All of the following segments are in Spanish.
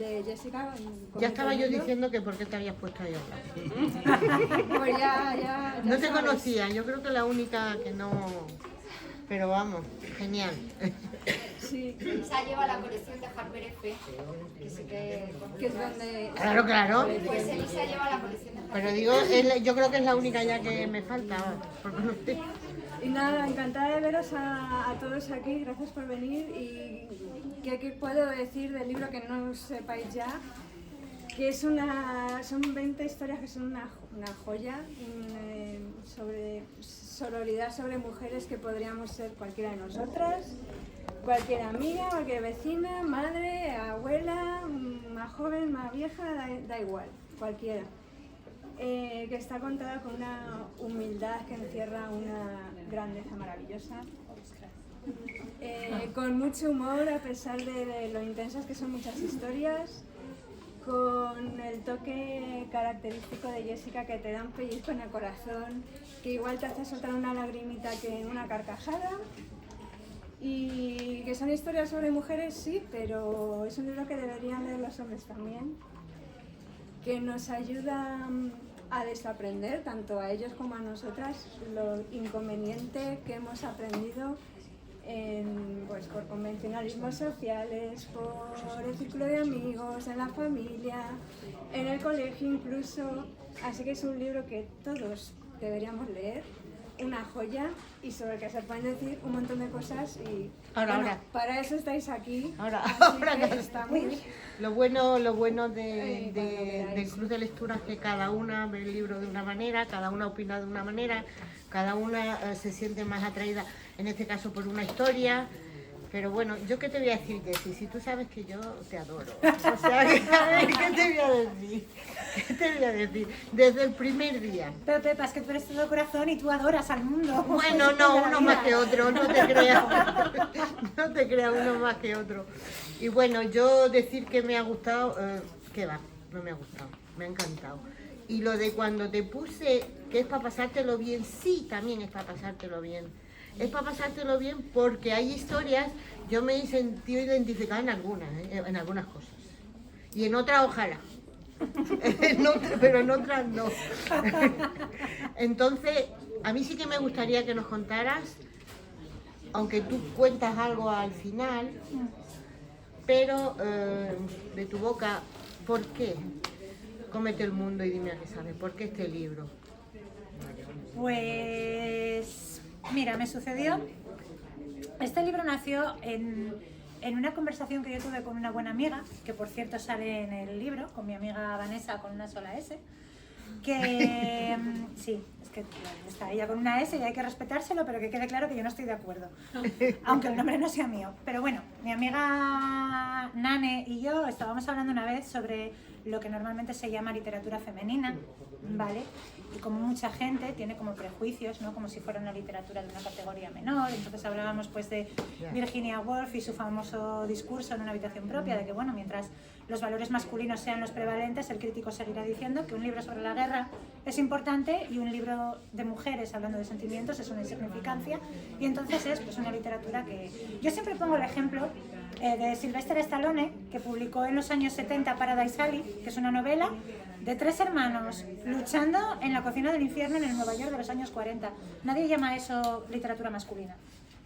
de Jessica. Ya estaba yo diciendo que por qué te habías puesto ahí a hablar. Pues ya No te sabes. conocía, yo creo que la única que no... Pero vamos, genial. Sí, Elisa lleva la colección de Harper F, que sí que es donde... Claro, claro. Pues Elisa lleva la colección de Harper Pero digo, yo creo que es la única ya que me falta por conocer. Y nada, encantada de veros a todos aquí, gracias por venir. Y ¿qué puedo decir del libro que no sepáis ya? Que son 20 historias que son una joya sobre sororidad, sobre mujeres que podríamos ser cualquiera de nosotras, cualquier amiga, cualquier vecina, madre, abuela, más joven, más vieja, da igual, cualquiera. Que está contada con una humildad que encierra una grandeza maravillosa, con mucho humor a pesar de lo intensas que son muchas historias, con el toque característico de Jessica que te da un pellizco en el corazón, que igual te hace soltar una lagrimita que una carcajada, y que son historias sobre mujeres, sí, pero es un libro que deberían leer los hombres también, que nos ayuda a desaprender, tanto a ellos como a nosotras, lo inconveniente que hemos aprendido pues, por convencionalismos sociales, por el círculo de amigos, en la familia, en el colegio incluso. Así que es un libro que todos deberíamos leer, una joya, y sobre el que se pueden decir un montón de cosas. Y Ahora. para eso estáis aquí. Ahora Que estamos. Lo bueno del club de lectura es que cada una ve el libro de una manera, cada una opina de una manera, cada una se siente más atraída, en este caso por una historia. Pero bueno, ¿yo qué te voy a decir, Jessie? Si tú sabes que yo te adoro. O sea, ¿qué te voy a decir? ¿Qué te voy a decir? Desde el primer día. Pero Pepa, es que tú eres todo corazón y tú adoras al mundo. Bueno, no, uno más que otro, no te creas. No te creas, uno más que otro. Y bueno, yo decir que me ha gustado, ¿qué va? No me ha gustado, me ha encantado. Y lo de cuando te puse que es para pasártelo bien, sí, también es para pasártelo bien. Es para pasártelo bien porque hay historias, yo me he sentido identificada en algunas cosas. Y en otras ojalá. Pero en otras no. Entonces, a mí sí que me gustaría que nos contaras, aunque tú cuentas algo al final, pero de tu boca, ¿por qué? Cómete el mundo y dime a qué sabes. ¿Por qué este libro? Pues mira, me sucedió, este libro nació en una conversación que yo tuve con una buena amiga, que por cierto sale en el libro, con mi amiga Vanessa con una sola S, que sí, es que está ella con una S y hay que respetárselo, pero que quede claro que yo no estoy de acuerdo, aunque el nombre no sea mío. Pero bueno, mi amiga Nane y yo estábamos hablando una vez sobre lo que normalmente se llama literatura femenina, ¿vale? Y como mucha gente tiene como prejuicios, ¿no? Como si fuera una literatura de una categoría menor. Entonces hablábamos pues de Virginia Woolf y su famoso discurso en una habitación propia, de que bueno, mientras los valores masculinos sean los prevalentes, el crítico seguirá diciendo que un libro sobre la guerra es importante y un libro de mujeres hablando de sentimientos es una insignificancia, y entonces es pues una literatura que... Yo siempre pongo el ejemplo de Sylvester Stallone, que publicó en los años 70 Paradise Alley, que es una novela de 3 hermanos luchando en la cocina del infierno en el Nueva York de los años 40. Nadie llama eso literatura masculina,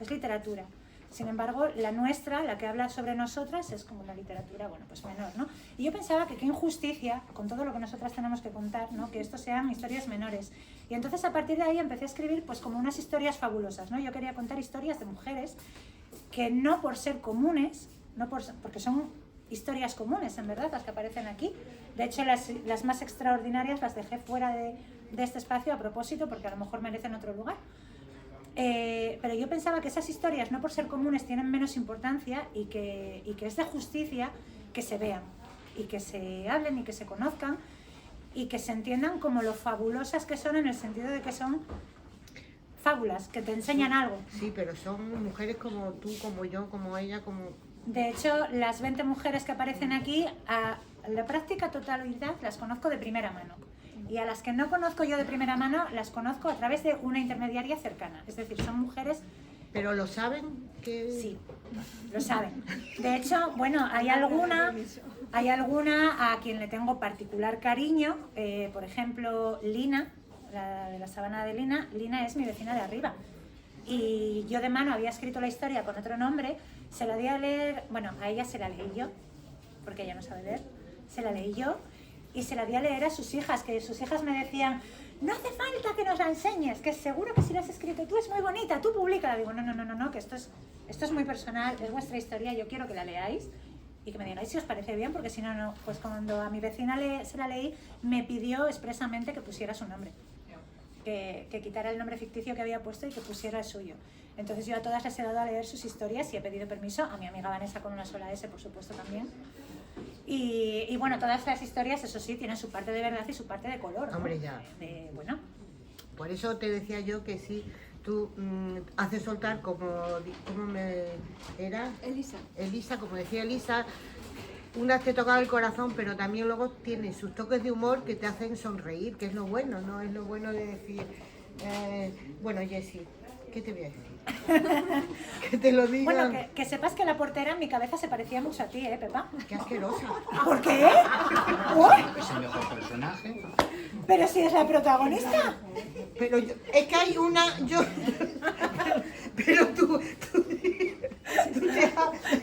es literatura. Sin embargo, la nuestra, la que habla sobre nosotras, es como una literatura, bueno, pues menor, ¿no? Y yo pensaba que qué injusticia, con todo lo que nosotras tenemos que contar, ¿no? Que esto sean historias menores. Y entonces a partir de ahí empecé a escribir pues como unas historias fabulosas, ¿no? Yo quería contar historias de mujeres que no por ser comunes, porque son historias comunes, en verdad, las que aparecen aquí. De hecho, las más extraordinarias las dejé fuera de este espacio a propósito, porque a lo mejor merecen otro lugar. Pero yo pensaba que esas historias, no por ser comunes, tienen menos importancia y que es de justicia que se vean y que se hablen y que se conozcan y que se entiendan como lo fabulosas que son, en el sentido de que son fábulas, que te enseñan algo. Sí, pero son mujeres como tú, como yo, como ella, como... De hecho, las 20 mujeres que aparecen aquí, a la práctica totalidad las conozco de primera mano. Y a las que no conozco yo de primera mano, las conozco a través de una intermediaria cercana. Es decir, son mujeres... ¿Pero lo saben? Que... Sí, lo saben. De hecho, bueno, hay alguna Hay alguna a quien le tengo particular cariño, por ejemplo, Lina, la de la sabana de Lina. Lina es mi vecina de arriba. Y yo de mano había escrito la historia con otro nombre, se la di a leer, bueno, a ella se la leí yo, porque ella no sabe leer, se la leí yo y se la di a leer a sus hijas, que sus hijas me decían, no hace falta que nos la enseñes, que seguro que si la has escrito tú es muy bonita, tú públicala. Digo, no, que esto es muy personal, es vuestra historia, yo quiero que la leáis y que me digáis si os parece bien, porque si no, no. Pues cuando a mi vecina se la leí, me pidió expresamente que pusiera su nombre. Que quitara el nombre ficticio que había puesto y que pusiera el suyo. Entonces yo a todas les he dado a leer sus historias y he pedido permiso, a mi amiga Vanessa con una sola S, por supuesto, también. Y bueno, todas las historias, eso sí, tienen su parte de verdad y su parte de color, ¿no? Hombre, ya. Bueno. Por eso te decía yo que sí, tú haces soltar como me era... Elisa, como decía Elisa, unas te tocan el corazón, pero también luego tiene sus toques de humor que te hacen sonreír, que es lo bueno, ¿no? Es lo bueno de decir, bueno, Jessie, ¿qué te voy a decir? Que te lo diga. Bueno, que sepas que la portera en mi cabeza se parecía mucho a ti, Pepa? Qué asquerosa. ¿Por qué? ¿Uy? Es el mejor personaje. Pero si es la protagonista. Pero es que hay una, pero tú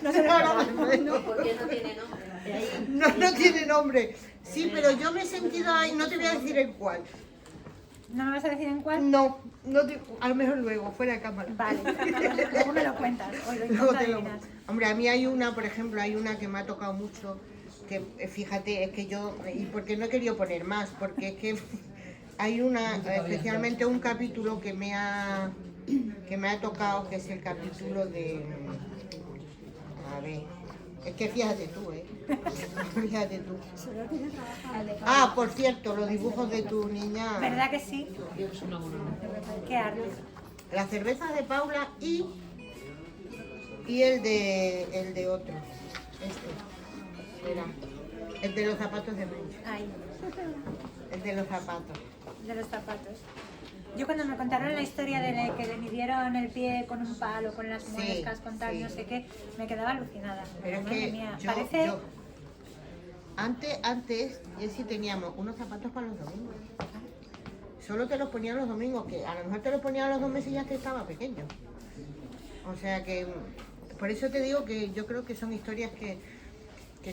No se me no, porque no tiene nombre. No tiene nombre. Sí, pero yo me he sentido ahí, no te voy a decir en cuál. ¿No me vas a decir en cuál? No a lo mejor luego, fuera de cámara. Vale, luego me lo cuentas. Hoy lo Luego intento te lo- adivinar. Hombre, a mí hay una, por ejemplo, hay una que me ha tocado mucho, que fíjate, es que yo, y porque no he querido poner más, porque es que hay una, especialmente un capítulo que me ha tocado, que es el capítulo de, a ver, es que fíjate tú, fíjate tú. Ah, por cierto, los dibujos de tu niña, ¿Verdad que sí? Qué arte. la cerveza de Paula y el de otro, era, el de los zapatos de Mencho, Ay, el de los zapatos. de los zapatos. Yo cuando me contaron la historia de que le midieron el pie con un palo, con las muescas, con tal, sí. no sé qué, me quedaba alucinada. Pero es Madre que mía, yo, parece... antes, sí teníamos unos zapatos para los domingos. Solo te los ponían los domingos, que a lo mejor te los ponían a los 2 meses y ya te estaba pequeño. O sea que, por eso te digo que yo creo que son historias que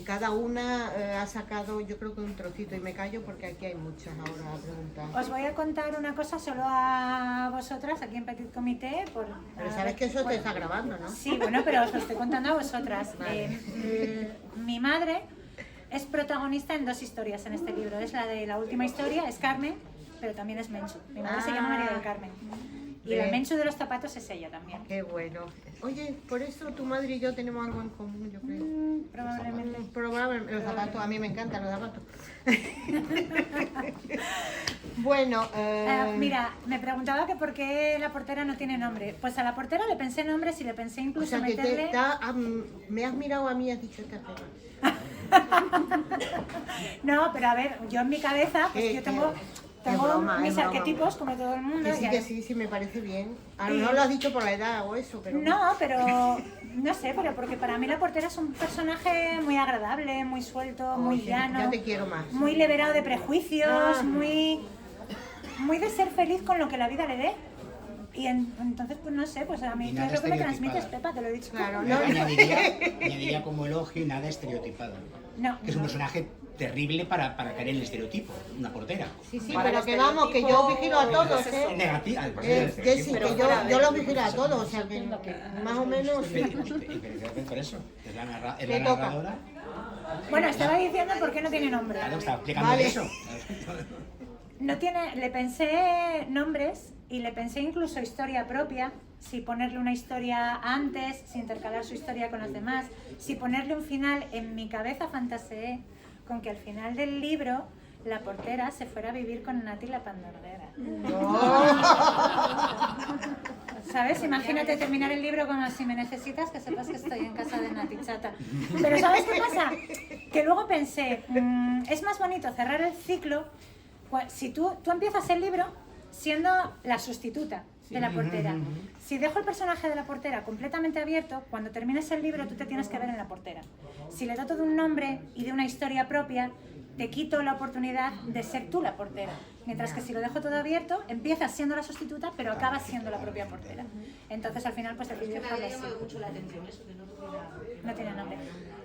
cada una ha sacado, yo creo que un trocito, y me callo porque aquí hay muchas ahora a preguntar. Os voy a contar una cosa solo a vosotras, aquí en Petit Comité. Pero sabes que eso te está grabando, ¿no? Sí, bueno, pero os lo estoy contando a vosotras. Vale. Mi madre es protagonista en 2 historias en este libro. Es la de la última historia, es Carmen, pero también es Menchu. Mi madre se llama María del Carmen. Y la Bien. Menchu de los zapatos es ella también. Qué bueno. Oye, por eso tu madre y yo tenemos algo en común, yo creo. Probablemente. Probablemente, los zapatos, a mí me encantan los zapatos. Bueno, Mira, me preguntaba que por qué la portera no tiene nombre. Pues a la portera le pensé nombres y le pensé o incluso sea que meterle... me has mirado a mí y has dicho esta cosa. No, pero a ver, yo en mi cabeza, pues Qué- yo tengo qué broma, mis es broma. arquetipos como todo el mundo. y Que sí, me parece bien. A lo Y- mejor lo has dicho por la edad o eso, pero... No, pero no sé, pero porque para mí la portera es un personaje muy agradable, muy suelto, muy Oye, llano, ya te quiero más. muy liberado de prejuicios, Ah. muy de ser feliz con lo que la vida le dé. Y entonces, pues no sé, pues a mí Y tú nada es lo que me estereotipada. transmites, Pepa, te lo he dicho. Claro, Yo no, añadiría como elogio y nada estereotipado. No, Que es un personaje terrible para caer en el estereotipo, una portera. Sí, Para pero el que vamos, que yo vigilo a todos, ¿eh? Negativa, al Jessy, que yo los vigilo a todos, o sea que más o menos... Por eso, es la Te toca. narradora. bueno, estaba diciendo por qué no tiene nombre. Claro, estaba explicando Vale. eso. No tiene, le pensé nombres y le pensé incluso historia propia, si ponerle una historia antes, si intercalar su historia con las demás, si ponerle un final. En mi cabeza fantaseé con que al final del libro la portera se fuera a vivir con Nati la Pandordera. ¿Sabes? Imagínate terminar el libro como si me necesitas, que sepas que estoy en casa de Nati Chata. Pero ¿sabes qué pasa? Que luego pensé, es más bonito cerrar el ciclo si tú empiezas el libro siendo la sustituta. de la portera. Si dejo el personaje de la portera completamente abierto, cuando termines el libro tú te tienes que ver en la portera. Si le doto de un nombre y de una historia propia, te quito la oportunidad de ser tú la portera. Mientras que si lo dejo todo abierto, empiezas siendo la sustituta, pero acabas siendo la propia portera. Entonces al final pues decidí dejarlo así. mucho la atención eso, que no tuviera... No tiene nombre.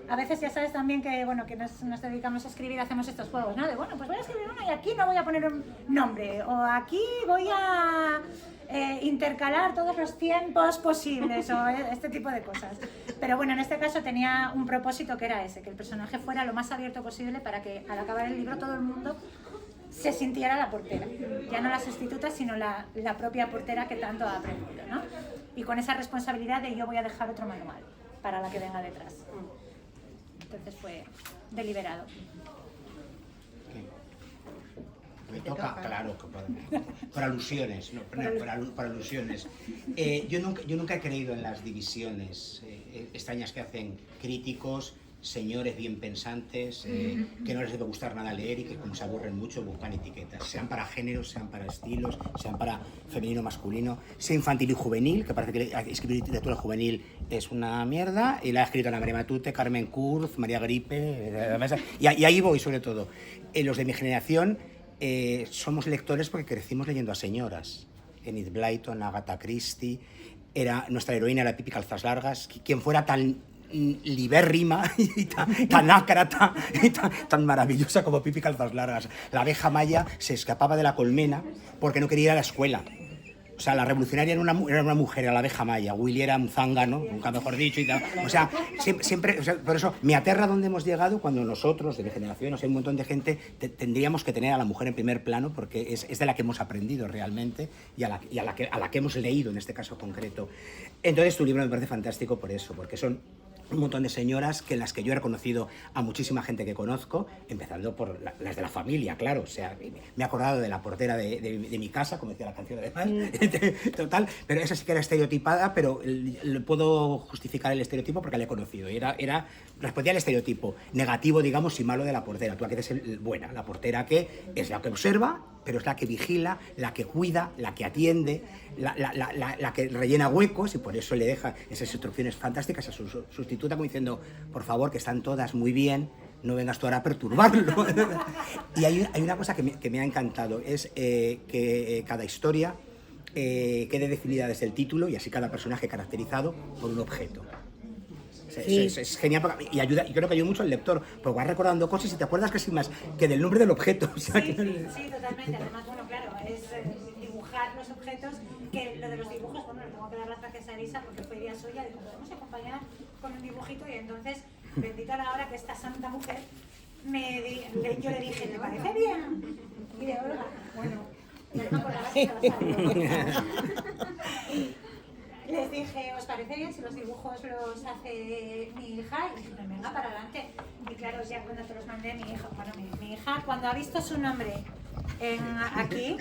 A veces ya sabes también que, bueno, que nos dedicamos a escribir, hacemos estos juegos, ¿no? De, bueno, pues voy a escribir uno y aquí no voy a poner un nombre, o aquí voy a intercalar todos los tiempos posibles, o este tipo de cosas. Pero bueno, en este caso tenía un propósito que era ese, que el personaje fuera lo más abierto posible para que al acabar el libro todo el mundo se sintiera la portera. Ya no la sustituta, sino la propia portera que tanto ha aprendido, ¿no? Y con esa responsabilidad de yo voy a dejar otro manual para la que venga detrás. Entonces fue deliberado. Me toca, claro, que por alusiones, no, por alusiones. Yo nunca he creído en las divisiones extrañas que hacen críticos, señores bien pensantes, que no les debe gustar nada leer y que como se aburren mucho buscan etiquetas, sean para géneros, sean para estilos, sean para femenino, masculino, sea infantil y juvenil, que parece que escribir literatura juvenil es una mierda, y la ha escrito Ana María Matute, Carmen Kurz, María Gripe, y ahí voy sobre todo. Los de mi generación somos lectores porque crecimos leyendo a señoras. Enid Blyton, Agatha Christie, nuestra heroína era Pipi Calzas Largas, quien fuera tan libérrima y tan ácrata y tan maravillosa como Pipi Calzas Largas. La abeja maya se escapaba de la colmena porque no quería ir a la escuela. O sea, la revolucionaria era una mujer, era la abeja maya. Willy era un zángano, nunca mejor dicho, y tal. O sea, siempre, o sea, por eso me aterra donde hemos llegado cuando nosotros, de mi generación, o sea, un montón de gente, tendríamos que tener a la mujer en primer plano porque es de la que hemos aprendido realmente y a la que hemos leído en este caso concreto. Entonces tu libro me parece fantástico por eso, porque son un montón de señoras en las que yo he reconocido a muchísima gente que conozco, empezando por las de la familia, claro. O sea, me he acordado de la portera de mi casa, como decía la canción además, total, pero esa sí que era estereotipada, pero puedo justificar el estereotipo porque la he conocido. Respondía al estereotipo negativo, digamos, y malo de la portera. Tú aquí eres buena, la portera que es la que observa, pero es la que vigila, la que cuida, la que atiende, la que rellena huecos, y por eso le deja esas instrucciones fantásticas a su sustituta, como diciendo, por favor, que están todas muy bien, no vengas tú ahora a perturbarlo. Y hay una cosa que me ha encantado, es que cada historia quede definida desde el título y así cada personaje caracterizado por un objeto. Sí. Es genial y ayuda, y creo que ayuda mucho al lector, porque vas recordando cosas y te acuerdas casi más que del nombre del objeto. O sea, sí, totalmente. Además, bueno, claro, es dibujar los objetos, que lo de los dibujos, bueno, le tengo que dar las gracias a Elisa porque fue idea suya, dijo, podemos acompañar con un dibujito, y entonces, bendita la hora que esta santa mujer, yo le dije, ¿te parece bien? Y de Olga, bueno, ya no me acordaba que estaba les dije, ¿os parece bien si los dibujos los hace mi hija? Y dije, venga, para adelante. Y claro, ya cuando te los mandé, mi hija, cuando ha visto su nombre aquí,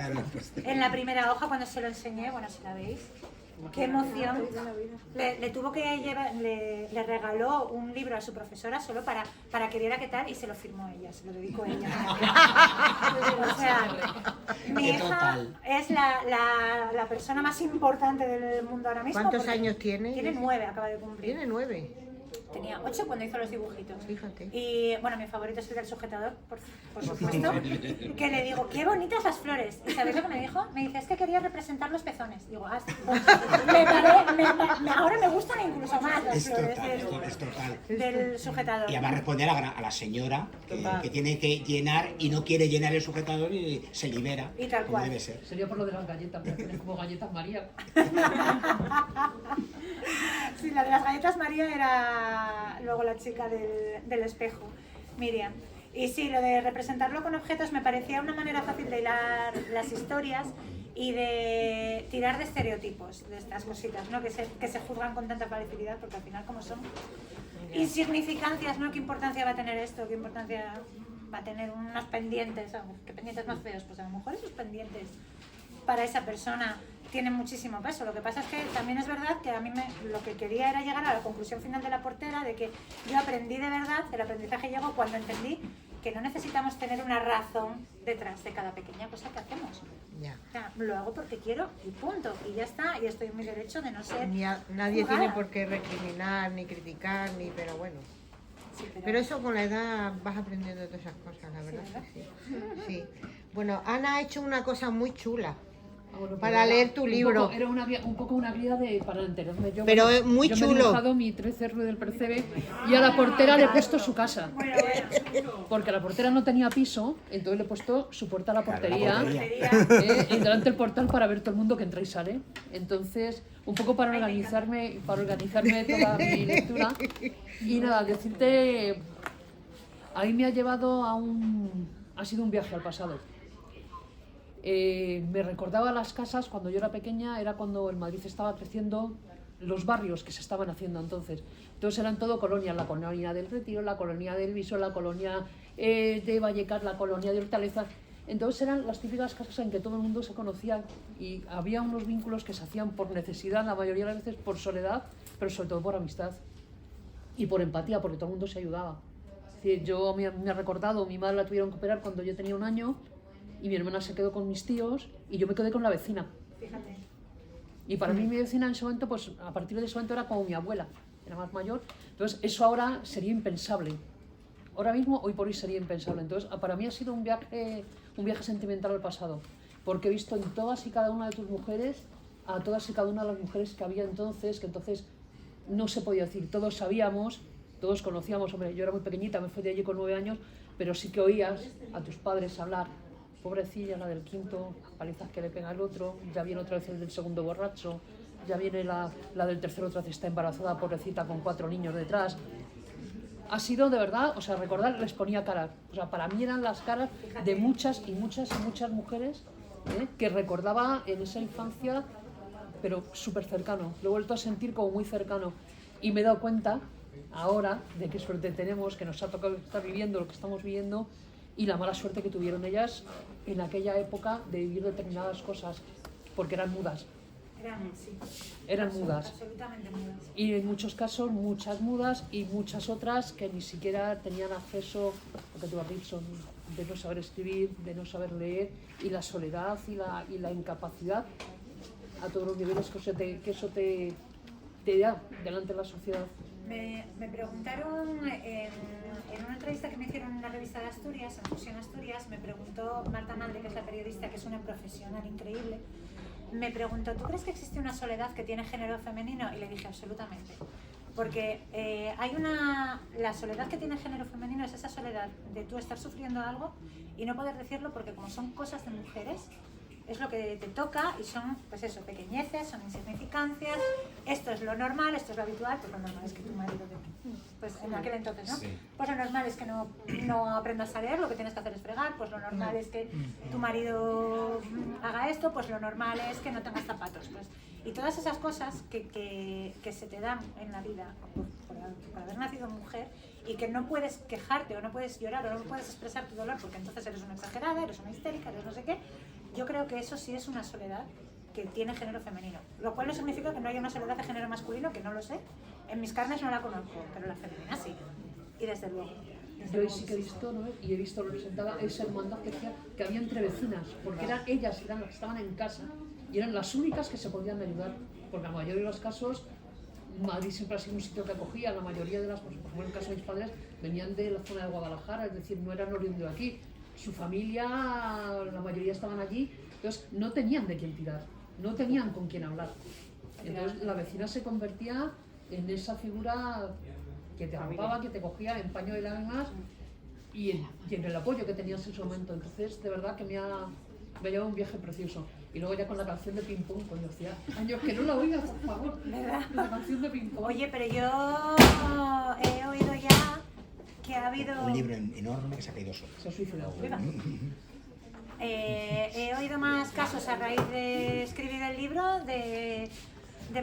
en la primera hoja, cuando se lo enseñé, bueno, si la veis, qué emoción. Le tuvo que llevar, le regaló un libro a su profesora solo para que viera qué tal, y se lo firmó ella, se lo dedicó ella. O sea, mi hija es la persona más importante del mundo ahora mismo. ¿Cuántos años tiene? Tiene 9, acaba de cumplir. ¿Tiene 9? Tenía 8 cuando hizo los dibujitos. Fíjate. Y bueno, mi favorito es el del sujetador, por supuesto. Que le digo, qué bonitas las flores. ¿Y sabéis lo que me dijo? Me dice, es que quería representar los pezones. Digo, ahora me gustan incluso más las flores del sujetador. Y además responde a la señora que tiene que llenar y no quiere llenar el sujetador y se libera. Y tal cual. Debe ser. Sería por lo de las galletas, porque tienes como galletas María. Sí, la de las galletas María era luego la chica del espejo, Miriam. Y sí, lo de representarlo con objetos me parecía una manera fácil de hilar las historias y de tirar de estereotipos, de estas cositas, ¿no? que se juzgan con tanta facilidad, porque al final como son insignificancias, ¿no? ¿Qué importancia va a tener esto? ¿Qué importancia va a tener unos pendientes? ¿Qué pendientes más feos? Pues a lo mejor esos pendientes para esa persona tienen muchísimo peso. Lo que pasa es que también es verdad que a mí lo que quería era llegar a la conclusión final de la portera, de que yo aprendí de verdad, el aprendizaje llegó cuando entendí que no necesitamos tener una razón detrás de cada pequeña cosa que hacemos. Ya. O sea, lo hago porque quiero y punto. Y ya está, y estoy en mi derecho de no ser Nadie juzgada. tiene por qué recriminar, ni criticar, ni, pero bueno. Sí, Pero eso con la edad vas aprendiendo todas esas cosas, la verdad. ¿verdad? que sí. Sí. Bueno, Ana ha hecho una cosa muy chula. Ah, bueno, Para pero leer tu un libro. poco- era un poco una guía para enterarme. Yo, Pero es muy yo chulo. me he dibujado mi 13R del Percebe y a la portera le he puesto su casa. Porque la portera no tenía piso, entonces le he puesto su puerta a la Claro, portería. la portería. Y delante del portal para ver todo el mundo que entra y sale. Entonces, un poco para organizarme toda mi lectura. Y nada, decirte, ahí me ha llevado ha sido un viaje al pasado. Me recordaba las casas cuando yo era pequeña, era cuando en Madrid estaba creciendo, los barrios que se estaban haciendo entonces. Entonces eran todo colonias, la colonia del Retiro, la colonia del Viso, la colonia de Vallecas, la colonia de Hortaleza. Entonces eran las típicas casas en que todo el mundo se conocía y había unos vínculos que se hacían por necesidad, la mayoría de las veces por soledad, pero sobre todo por amistad y por empatía, porque todo el mundo se ayudaba. Es decir, yo me ha recordado, mi madre la tuvieron que operar cuando yo tenía 1 año y mi hermana se quedó con mis tíos y yo me quedé con la vecina. Fíjate. Y para mí mi vecina en ese momento, pues a partir de ese momento era como mi abuela, era más mayor. Entonces eso ahora sería impensable. Ahora mismo, hoy por hoy sería impensable. Entonces para mí ha sido un viaje sentimental al pasado, porque he visto en todas y cada una de tus mujeres, a todas y cada una de las mujeres que había entonces, que entonces no se podía decir, todos sabíamos, todos conocíamos, hombre, yo era muy pequeñita, me fui de allí con 9 años, pero sí que oías a tus padres hablar. Pobrecilla, la del quinto, palizas que le pega al otro, ya viene otra vez el del segundo borracho, ya viene la del tercero, otra vez está embarazada, pobrecita, con 4 niños detrás. Ha sido de verdad, o sea, recordar, les ponía caras. O sea, para mí eran las caras de muchas y muchas y muchas mujeres que recordaba en esa infancia, pero súper cercano. Lo he vuelto a sentir como muy cercano. Y me he dado cuenta ahora de qué suerte tenemos, que nos ha tocado estar viviendo lo que estamos viviendo, y la mala suerte que tuvieron ellas en aquella época de vivir determinadas cosas, porque eran mudas. Eran mudas. Absolutamente mudas. Y en muchos casos, muchas mudas y muchas otras que ni siquiera tenían acceso, lo que tú has dicho, de no saber escribir, de no saber leer, y la soledad y la incapacidad a todos los niveles que eso te da delante de la sociedad. Me preguntaron en una entrevista que me hicieron en la revista de Asturias, en Fusión Asturias, me preguntó Marta Madre, que es la periodista, que es una profesional increíble, me preguntó, ¿tú crees que existe una soledad que tiene género femenino? Y le dije, absolutamente. Porque la soledad que tiene género femenino es esa soledad de tú estar sufriendo algo y no poder decirlo porque como son cosas de mujeres, es lo que te toca y son, pues eso, pequeñeces, son insignificancias, esto es lo normal, esto es lo habitual, pues lo normal es que tu marido, pues en aquel entonces, ¿no? Sí. Pues lo normal es que no aprendas a leer, lo que tienes que hacer es fregar, pues lo normal es que tu marido haga esto, pues lo normal es que no tengas zapatos, pues. Y todas esas cosas que se te dan en la vida por haber nacido mujer y que no puedes quejarte o no puedes llorar o no puedes expresar tu dolor porque entonces eres una exagerada, eres una histérica, eres no sé qué, yo creo que eso sí es una soledad que tiene género femenino, lo cual no significa que no haya una soledad de género masculino, que no lo sé, en mis carnes no la conozco, pero la femenina sí, y desde luego. Yo ahí sí que he visto, ¿no? Y he visto representada esa hermandad que había entre vecinas, porque ellas eran las que estaban en casa y eran las únicas que se podían ayudar, porque en la mayoría de los casos Madrid siempre ha sido un sitio que acogía, la mayoría de las, pues, por ejemplo en el caso de mis padres, venían de la zona de Guadalajara, es decir, no eran oriundos de aquí, su familia, la mayoría estaban allí, entonces no tenían de quién tirar, no tenían con quién hablar. Entonces la vecina se convertía en esa figura que te arropaba, que te cogía en paño de lágrimas y en el apoyo que tenías en su momento. Entonces, de verdad que me ha llevado un viaje precioso. Y luego ya con la canción de Ping Pong, coño, hacía años que no la oigas, por favor. La canción de Ping Pong. Oye, pero yo he oído ya que ha habido... Un libro enorme que se ha caído solo. Se ha suicidado. Viva. He oído más casos a raíz de escribir el libro de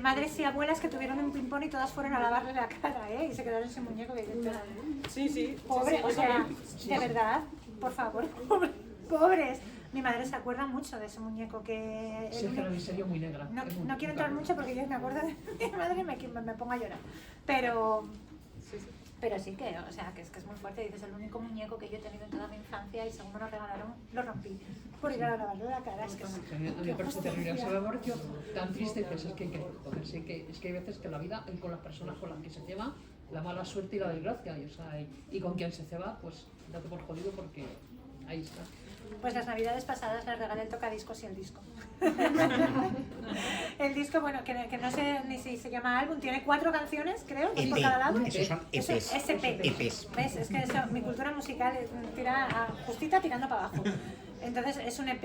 madres y abuelas que tuvieron un ping-pong y todas fueron a lavarle la cara, ¿eh? Y se quedaron sin muñeco. Sí, sí. Pobre, o sea, de verdad, por favor, pobres. Mi madre se acuerda mucho de ese muñeco que... Sí, es que la miseria muy negra. No quiero entrar mucho porque yo me acuerdo de mi madre y me pongo a llorar. Pero... Pero sí que, o sea, que es muy fuerte. Dices, el único muñeco que yo he tenido en toda mi infancia y según me lo regalaron, lo rompí. Por ir a lavarlo la cara, es que es... A mí me parece terrible. Se me pareció tan triste, pues es que hay que recogerse, es que hay veces que la vida, y con las personas con las que se lleva, la mala suerte y la desgracia, y, o sea, y con quien se ceba, pues date por jodido porque ahí está. Pues las navidades pasadas les regalé el tocadiscos y el disco. El disco, bueno, que no sé ni si se llama álbum, tiene 4 canciones, creo, 2 por cada lado. Esos son Eso es EPs. SP. EPs. ¿Ves? Es que eso, mi cultura musical tira justita tirando para abajo. Entonces es un EP,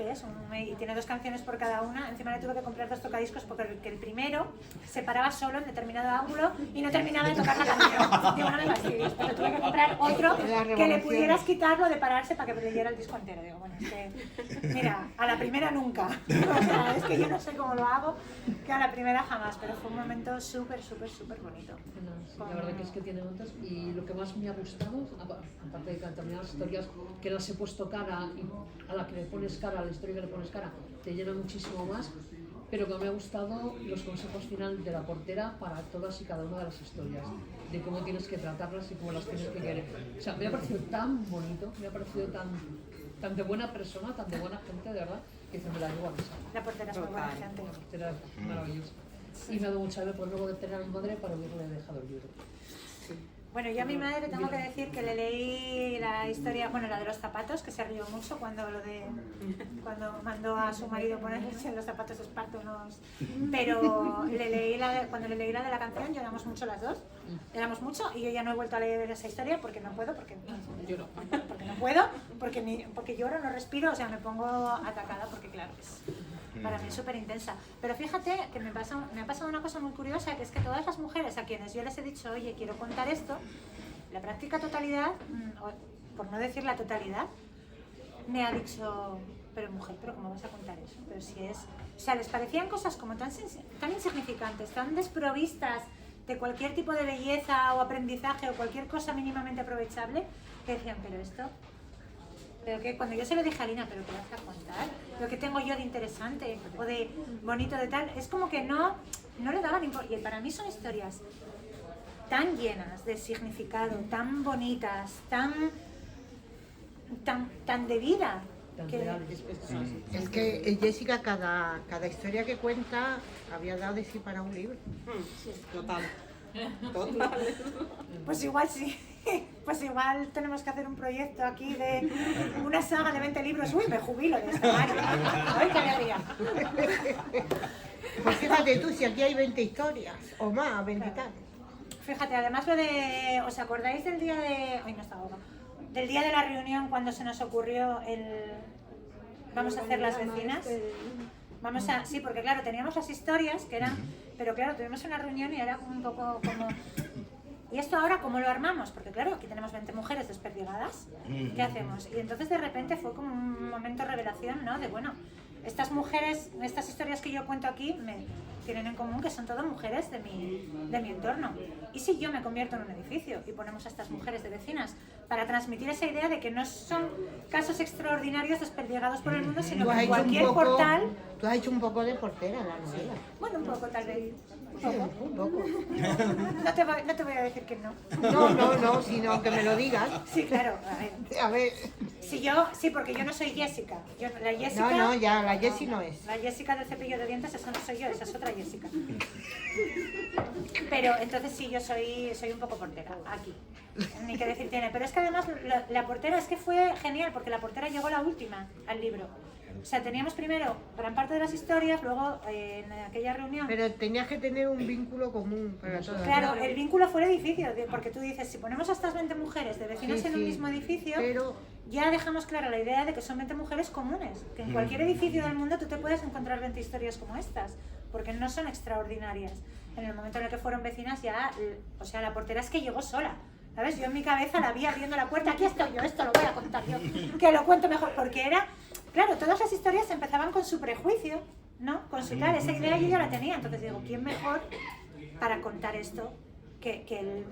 y tiene 2 canciones por cada una. Encima le tuve que comprar 2 tocadiscos porque el primero se paraba solo en determinado ángulo y no terminaba de tocar la canción. Digo, no me fastidies, pero tuve que comprar otro que le pudieras quitarlo de pararse para que leyera el disco entero. Digo, bueno, es que, mira, a la primera nunca. O sea, es que yo no sé cómo lo hago, que a la primera jamás, pero fue un momento súper bonito. La verdad que es que tiene notas, y lo que más me ha gustado, aparte de determinadas historias que las he puesto cara, y a la que le pones cara, a la historia que le pones cara, te llena muchísimo más, pero que me ha gustado los consejos finales de la portera para todas y cada una de las historias, de cómo tienes que tratarlas y cómo las tienes que querer. O sea, me ha parecido tan bonito, me ha parecido tan de buena persona, tan de buena gente, de verdad, que se me la llevo a casa. La portera es muy buena gente. La portera es maravillosa. Y me ha dado mucha ilusión por luego de tener a mi madre para haberle dejado el libro. Bueno, yo a mi madre tengo que decir que le leí la historia, bueno, la de los zapatos, que se rió mucho cuando cuando mandó a su marido ponerse los zapatos de esparto unos... Pero cuando le leí la de la canción, lloramos mucho las dos, lloramos mucho, y yo ya no he vuelto a leer esa historia porque no puedo, porque no puedo, porque lloro, no respiro, o sea, me pongo atacada porque claro, para mí es súper intensa. Pero fíjate que me ha pasado una cosa muy curiosa, que es que todas las mujeres a quienes yo les he dicho, oye, quiero contar esto, la práctica totalidad, por no decir la totalidad, me ha dicho, pero mujer, ¿pero cómo vas a contar eso? Pero si es... O sea, les parecían cosas como tan insignificantes, tan desprovistas de cualquier tipo de belleza o aprendizaje o cualquier cosa mínimamente aprovechable, que decían, pero esto... Pero que cuando yo se lo dije a Lina, ¿pero qué vas a contar? Lo que tengo yo de interesante o de bonito de tal, es como que no le daban importancia. Y para mí son historias tan llenas de significado, tan bonitas, tan de vida. Es que Jessica, cada historia que cuenta había dado de sí para un libro. Total. Pues igual sí. Pues igual tenemos que hacer un proyecto aquí de una saga de 20 libros. Uy, me jubilo de esta manera. ¡Ay, qué alegría! Pues fíjate tú, si aquí hay 20 historias, o más, 20 y tal. Fíjate, además lo de... ¿Os acordáis del día de... Ay, no está ahora. Del día de la reunión cuando se nos ocurrió el... Vamos a hacer las vecinas. Sí, porque claro, teníamos las historias que eran... Pero claro, tuvimos una reunión y era un poco como... ¿Y esto ahora cómo lo armamos? Porque claro, aquí tenemos 20 mujeres desperdigadas, ¿qué hacemos? Y entonces de repente fue como un momento de revelación, ¿no? De bueno, estas mujeres, estas historias que yo cuento aquí tienen en común que son todas mujeres de mi entorno. ¿Y si yo me convierto en un edificio y ponemos a estas mujeres de vecinas para transmitir esa idea de que no son casos extraordinarios desperdigados por el mundo, sino que cualquier portal... Tú has hecho un poco de portera en la novela. Bueno, un poco tal vez. Un poco. No te voy a decir que no. No, sino que me lo digas. Sí, claro, A ver. Sí, porque yo no soy Jessica. La Jessica... No, ya, la Jessie no es. La Jessica del cepillo de dientes, esa no soy yo, esa es otra Jessica. Pero entonces sí, yo soy un poco portera, aquí. Ni que decir tiene. Pero es que además la portera es que fue genial, porque la portera llegó la última al libro. O sea, teníamos primero gran parte de las historias, luego en aquella reunión... Pero tenías que tener un vínculo común para todas. Claro, el vínculo fue el edificio, porque tú dices, si ponemos a estas 20 mujeres de vecinas en un mismo edificio, pero... ya dejamos clara la idea de que son 20 mujeres comunes, que en cualquier edificio del mundo tú te puedes encontrar 20 historias como estas, porque no son extraordinarias. En el momento en el que fueron vecinas ya, o sea, la portera es que llegó sola. ¿Sabes? Yo en mi cabeza la vi abriendo la puerta, aquí estoy yo, esto lo voy a contar yo, que lo cuento mejor, porque era, claro, todas las historias empezaban con su prejuicio, ¿no? Con su tal, esa idea yo ya la tenía, entonces digo, ¿quién mejor para contar esto que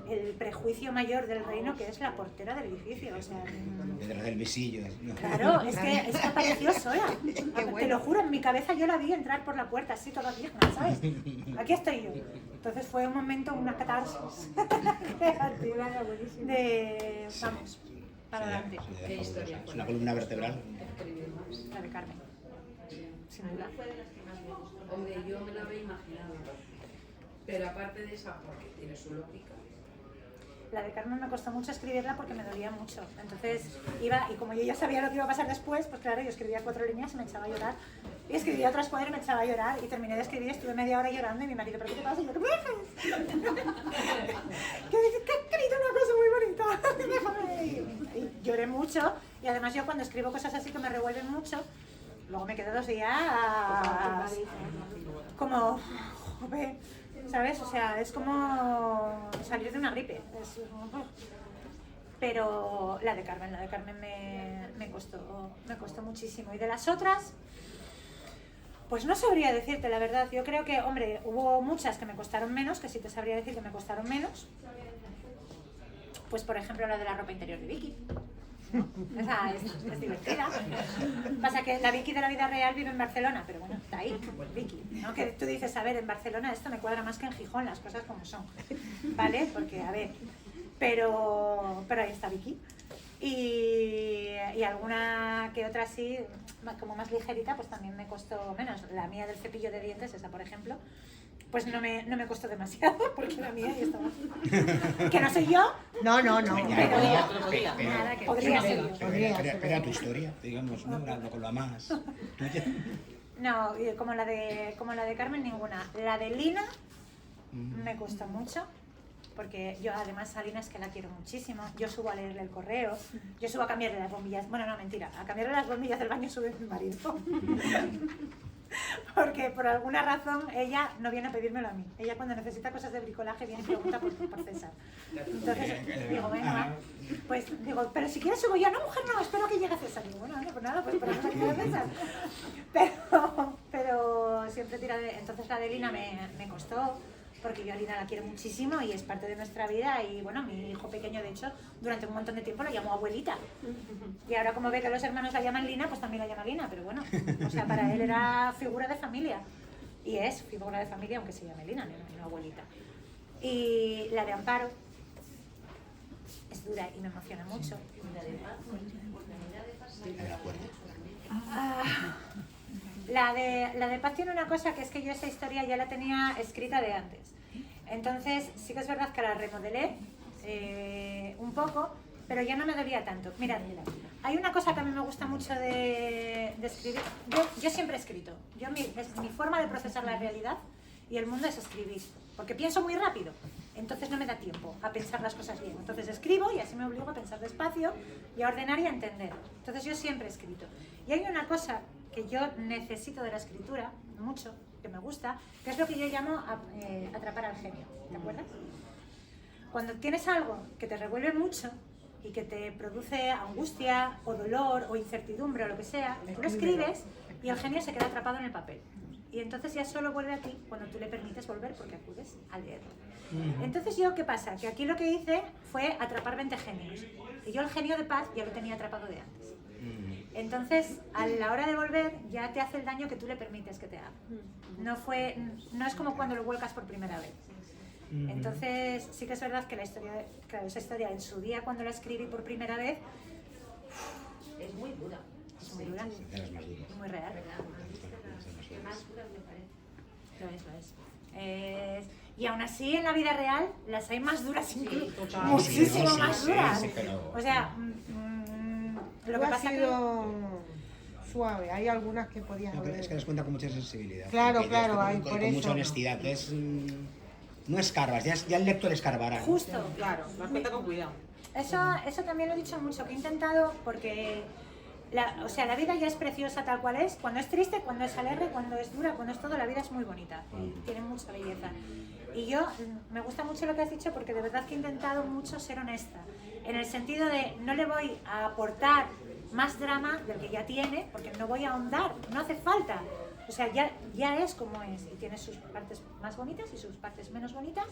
el prejuicio mayor del reino, que es la portera del edificio, o sea... Detrás del visillo. ¿no? Claro, es que apareció sola. Te lo juro, en mi cabeza yo la vi entrar por la puerta, así toda vieja, ¿sabes? Aquí estoy yo. Entonces fue un momento, una catarsis creativa de... Vamos, para adelante. Qué historia. Es una columna vertebral. La de Carmen. Sin duda. Hombre, yo me la había imaginado. Pero aparte de esa, porque tiene su lógica. La de Carmen me costó mucho escribirla porque me dolía mucho. Entonces iba, y como yo ya sabía lo que iba a pasar después, pues claro, yo escribía 4 líneas y me echaba a llorar. Y escribía otras 4 y me echaba a llorar. Y terminé de escribir, estuve media hora llorando y mi marido, ¿pero qué te pasa? Y yo, ¿qué me dejas? Que he escrito una cosa muy bonita. Déjame. Y lloré mucho. Y además yo cuando escribo cosas así que me revuelven mucho, luego me quedo 2 días como, joder, ¿sabes? O sea, es como salir de una gripe. Pero la de Carmen me costó muchísimo. Y de las otras, pues no sabría decirte la verdad. Yo creo que, hombre, hubo muchas que me costaron menos, que sí te sabría decir que me costaron menos. Pues por ejemplo la de la ropa interior de Vicky. Esa es divertida. Pasa que la Vicky de la vida real vive en Barcelona, pero bueno, está ahí, Vicky, ¿no? Que tú dices, a ver, en Barcelona esto me cuadra más que en Gijón, las cosas como son, ¿vale? Porque, a ver, pero ahí está Vicky. Y alguna que otra así, como más ligerita, pues también me costó menos. La mía del cepillo de dientes, esa por ejemplo, pues no me costó demasiado, porque la mía ya estaba... ¿Que no soy yo? No. Podría ser yo. Era tu historia, digamos, no con la más tuya. No, como la de Carmen, ninguna. La de Lina me costó mucho, porque yo además a Lina es que la quiero muchísimo. Yo subo a leerle el correo, yo subo a cambiarle las bombillas. Bueno, no, mentira, a cambiarle las bombillas del baño sube mi marido. Porque por alguna razón ella no viene a pedírmelo a mí. Ella cuando necesita cosas de bricolaje viene y pregunta por César. Entonces digo, venga, pues digo, pero si quieres subo yo. No, mujer, no, espero que llegue César. Digo, bueno, pues nada, pues esperamos a que llegue César. Pero siempre tira de... Entonces la de Lina me costó, porque yo a Lina la quiero muchísimo y es parte de nuestra vida. Y bueno, mi hijo pequeño, de hecho, durante un montón de tiempo la llamó abuelita. Y ahora como ve que los hermanos la llaman Lina, pues también la llama Lina. Pero bueno, o sea, para él era figura de familia. Y es figura de familia, aunque se llame Lina, no abuelita. Y la de Amparo es dura y me emociona mucho. La de Paz tiene una cosa, que es que yo esa historia ya la tenía escrita de antes. Entonces sí que es verdad que la remodelé un poco, pero ya no me dolía tanto. Mirad, hay una cosa que a mí me gusta mucho de escribir. Yo siempre he escrito. Mi forma de procesar la realidad y el mundo es escribir, porque pienso muy rápido. Entonces no me da tiempo a pensar las cosas bien. Entonces escribo y así me obligo a pensar despacio y a ordenar y a entender. Entonces yo siempre he escrito. Y hay una cosa que yo necesito de la escritura, mucho, que me gusta, que es lo que yo llamo atrapar al genio. ¿Te acuerdas? Cuando tienes algo que te revuelve mucho y que te produce angustia o dolor o incertidumbre o lo que sea, tú lo escribes y el genio se queda atrapado en el papel. Y entonces ya solo vuelve a ti cuando tú le permites volver, porque acudes a leerlo. Entonces yo, ¿qué pasa? Que aquí lo que hice fue atrapar 20 genios. Y yo el genio de Paz ya lo tenía atrapado de antes. Entonces, a la hora de volver, ya te hace el daño que tú le permites que te haga. No es como cuando lo vuelcas por primera vez. Entonces, sí que es verdad que la historia, claro, esa historia en su día, cuando la escribí por primera vez, Es muy dura. es muy dura, es muy real. Más dura me parece. Lo es. Y aún así, en la vida real, las hay más duras, incluso, total. muchísimo Sí, más duras. sí, pero- O sea, lo que Ha pasa sido suave, hay algunas que podías No, pero haber... es que las cuenta con mucha sensibilidad. Claro, Porque claro, con- hay, con, por con eso. mucha honestidad. No escarbas, ya el lector escarbará. justo. Claro, las cuenta con cuidado. Eso también lo he dicho mucho, que he intentado, porque la vida ya es preciosa tal cual es. Cuando es triste, cuando es alegre, cuando es dura, cuando es todo, la vida es muy bonita y tiene mucha belleza. Y yo me gusta mucho lo que has dicho, porque de verdad que he intentado mucho ser honesta, en el sentido de no le voy a aportar más drama del que ya tiene, porque no voy a ahondar, no hace falta. O sea, ya es como es, y tiene sus partes más bonitas y sus partes menos bonitas,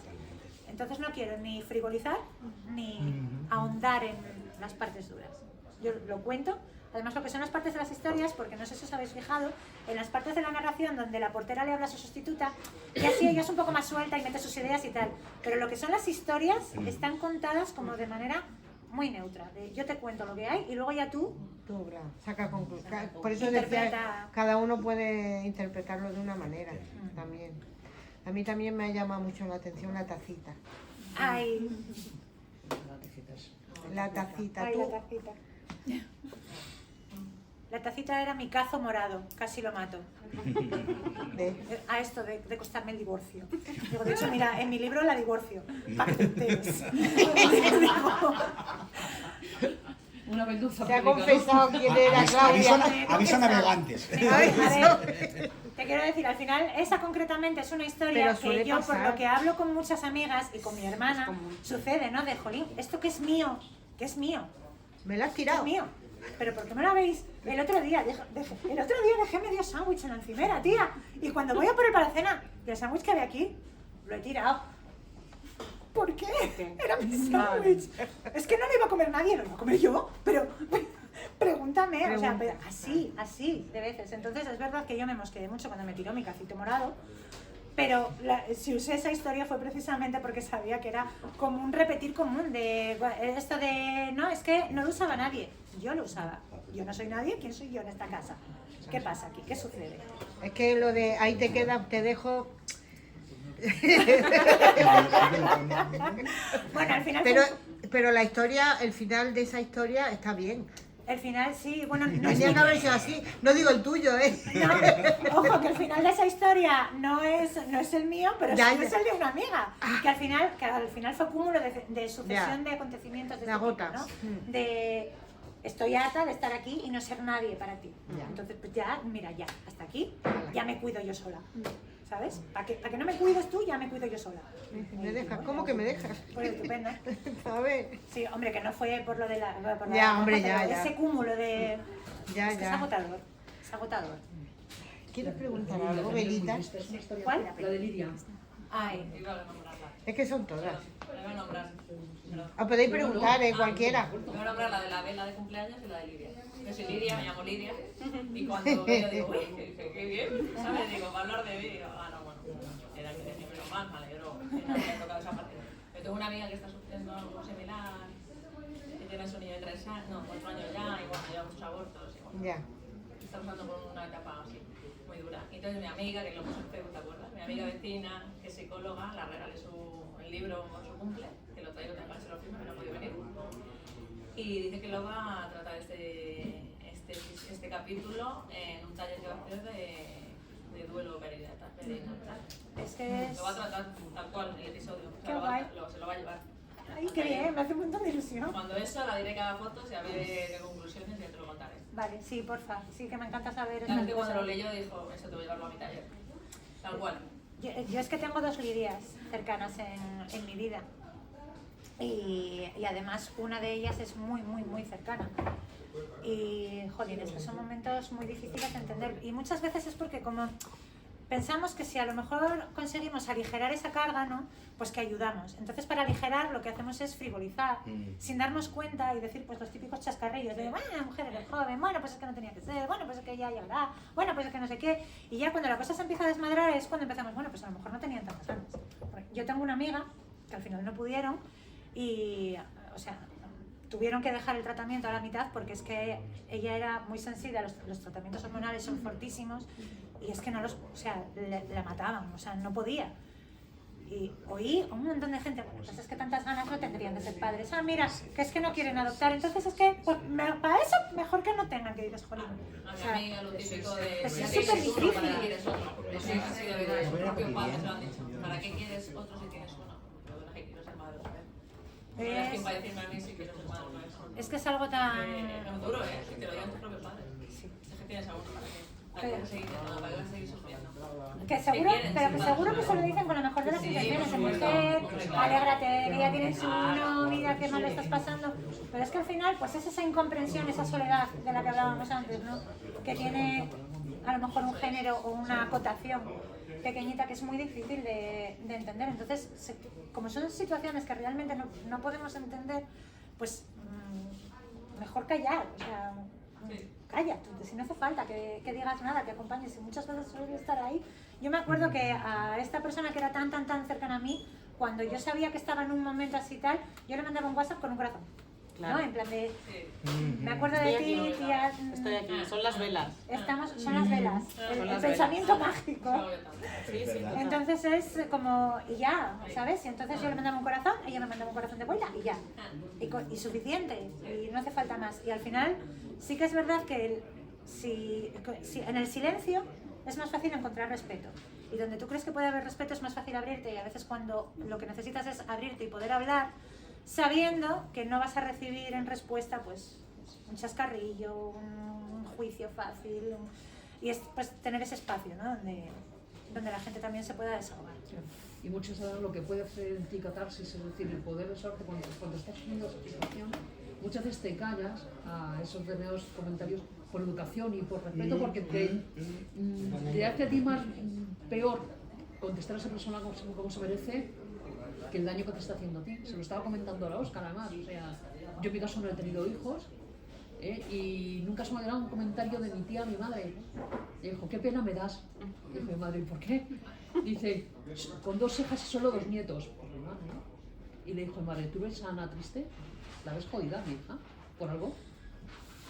Entonces no quiero ni frivolizar ni ahondar en las partes duras. Yo lo cuento. Además, lo que son las partes de las historias, porque no sé si os habéis fijado, en las partes de la narración donde la portera le habla a su sustituta, y así ella es un poco más suelta y mete sus ideas y tal. Pero lo que son las historias están contadas como de manera muy neutra. Yo te cuento lo que hay y luego ya tú Saca conclusiones. Por eso interpreta. decía, cada uno puede interpretarlo de una manera también. A mí también me ha llamado mucho la atención la tacita. Ay, La tacita, ay, tú. la tacita. La tacita era mi cazo morado, casi lo mato. A esto de costarme el divorcio. Digo, de hecho, mira, en mi libro la divorcio. Para que te enteres. Una venduza Se ha pública, ¿no? confesado quién era Claudia. Aviso navegantes. A ver, te quiero decir, al final, esa concretamente es una historia Pero suele que yo, por pasar. lo que hablo con muchas amigas y con mi hermana, sucede, ¿no? De jolín, esto que es mío, Me la has es tirado. mío. Pero ¿por qué me la veis? El otro día dejé medio sándwich en la encimera, tía. Y cuando voy a por el para cena, y el sándwich que había aquí, lo he tirado. ¿Por qué? Era mi sándwich. Es que no lo iba a comer nadie, lo iba a comer yo. Pero pregúntame, o sea, pero así de veces. Entonces es verdad que yo me mosqueé mucho cuando me tiró mi cacito morado. Pero si usé esa historia fue precisamente porque sabía que era como un repetir común de esto de, no, es que no lo usaba nadie, yo lo usaba. Yo no soy nadie, ¿quién soy yo en esta casa? ¿Qué pasa aquí? ¿Qué sucede? Es que lo de ahí te queda, te dejo. Bueno, al final Pero la historia, el final de esa historia está bien. el final sí, bueno, no es Tenía que haber sido así. No digo el tuyo, ¿eh? no, ojo, que el final de esa historia no es el mío, pero Ya, sí ya. es el de una amiga. Que al final fue cúmulo de sucesión de acontecimientos de La este tipo, gota. ¿no? De estoy harta de estar aquí y no ser nadie para ti. Ya. Entonces, pues ya, mira, ya, hasta aquí, ya me cuido yo sola. ¿Sabes? Para que no me cuides tú, ya me cuido yo sola. ¿Me dejas? ¿Cómo que me dejas? Pues estupendo. A ver. Sí, hombre, que no fue por lo de la... por Ya, la hombre, pero ya, ya. ese cúmulo de... Ya, es que es ya. agotador. Es agotador. ¿Quieres preguntar algo, Belita? ¿Cuál? La de Lidia. Ay, Iba a nombrarla. Es que son todas. La iba a nombrar. Os podéis preguntar, cualquiera. Iba a nombrar la de la vela de cumpleaños y la de Lidia. Yo soy Lidia, me llamo Lidia. Y cuando veo digo, uy, qué bien, ¿sabes? Digo, va a hablar de mí. Digo, no, bueno. Era que decía, menos mal, me alegro que no haya tocado esa parte. Yo tengo una amiga que está sufriendo algo similar, que tiene su niño de 4 años ya, y bueno, lleva muchos abortos. Y bueno, Ya. está pasando por una etapa así, muy dura. Y entonces mi amiga, que lo puso en Facebook, ¿te acuerdas? Mi amiga vecina, que es psicóloga, la regalé el libro por su cumple, que lo traigo también, se lo firma, que no ha podido venir. Y dice que lo va a tratar este capítulo en un taller que va a hacer de duelo perinatal. es que es... Lo va a tratar tal cual el episodio. Qué guay. Se lo va a llevar. Ay, qué bien, me hace un montón de ilusión. Cuando eso, la diré cada foto, si a ver qué conclusiones ya te lo contaré. Vale, sí, porfa. Sí, que me encanta saber Claro, esas que cuando lo cosas. leyó dijo, eso te voy a llevarlo a mi taller. Tal cual. Yo es que tengo 2 Lidias cercanas en mi vida. Y además una de ellas es muy, muy, muy cercana. Y, jolín, es que son momentos muy difíciles de entender. Y muchas veces es porque como pensamos que si a lo mejor conseguimos aligerar esa carga, ¿no? Pues que ayudamos. Entonces, para aligerar lo que hacemos es frivolizar, sin darnos cuenta y decir pues los típicos chascarrillos de, bueno, la mujer eres joven, bueno, pues es que no tenía que ser, bueno, pues es que ya llegará, bueno, pues es que no sé qué. Y ya cuando la cosa se empieza a desmadrar es cuando empezamos, bueno, pues a lo mejor no tenían tantas ganas. Porque yo tengo una amiga que al final no pudieron y, o sea, tuvieron que dejar el tratamiento a la mitad porque es que ella era muy sensible a los tratamientos hormonales, son fortísimos y es que no los, o sea, la mataban, o sea, no podía. Y oí a un montón de gente, bueno, pues es que tantas ganas no tendrían de ser padres. Ah, mira, que es que no quieren adoptar, entonces es que, pues, para eso mejor que no tengan, que dices, jolín. A O mi sea, amiga lo típico de... es ¿para súper qué quieres uno? difícil. ¿Para qué quieres otro? Los hijos así de verdad, sus propios padres lo han dicho. ¿Para qué quieres otro si tienes uno? Pero bueno, que quiero ser madre otra vez. No es quien va a decirme a mí si quiero ser madre otra vez. Es que es algo tan... Es muy duro, ¿eh? Si te lo digan tus propios padres. Sí. Es que tienes a uno, ¿para qué? ¿Para qué vas a seguir teniendo? ¿Para qué vas a seguir sufriendo? Que seguro, quieren, pero que sin seguro más. que se lo dicen con la mejor de las Sí, intenciones. por En supuesto. mujer, alégrate, que ya tienes uno, mira qué mal lo estás pasando. Pero es que al final, pues es esa incomprensión, esa soledad de la que hablábamos antes, ¿no? Que tiene a lo mejor un género o una acotación. pequeñita que es muy difícil de entender. Entonces, como son situaciones que realmente no podemos entender, pues mejor callar, o sea, calla, si no hace falta que digas nada, que acompañes, y muchas veces suele estar ahí. Yo me acuerdo que a esta persona que era tan cercana a mí, cuando yo sabía que estaba en un momento así tal, yo le mandaba un WhatsApp con un corazón. Claro. ¿No? En plan de, me acuerdo de ti, tía. Estoy aquí, son las velas. Son las velas, el pensamiento mágico. Sí, sí. Entonces es como, y ya, ¿sabes? Y entonces yo le mandaba un corazón, ella me mandaba un corazón de vuelta y ya. Y suficiente, y no hace falta más. Y al final sí que es verdad que si en el silencio es más fácil encontrar respeto. Y donde tú crees que puede haber respeto es más fácil abrirte, y a veces cuando lo que necesitas es abrirte y poder hablar, sabiendo que no vas a recibir en respuesta pues un chascarrillo, un juicio fácil, y es pues tener ese espacio, ¿no? donde la gente también se pueda desahogar. Y muchas veces lo que puede hacer en ti catarsis, es decir, el poder desahogarte cuando estás viendo esa situación, muchas veces te callas a esos determinados comentarios por educación y por respeto, porque te hace a ti más peor contestar a esa persona como se merece que el daño que te está haciendo a ti. Se lo estaba comentando a la Óscar, además. O sea, yo en mi caso no he tenido hijos, y nunca se me ha dado un comentario de mi tía a mi madre. Y dijo, qué pena me das. Y dijo mi madre, ¿por qué? Dice, con 2 hijas y solo 2 nietos. Pues mi madre, ¿no? Y le dijo mi madre, ¿tú ves a Ana triste? ¿La ves jodida, mi hija? ¿Por algo?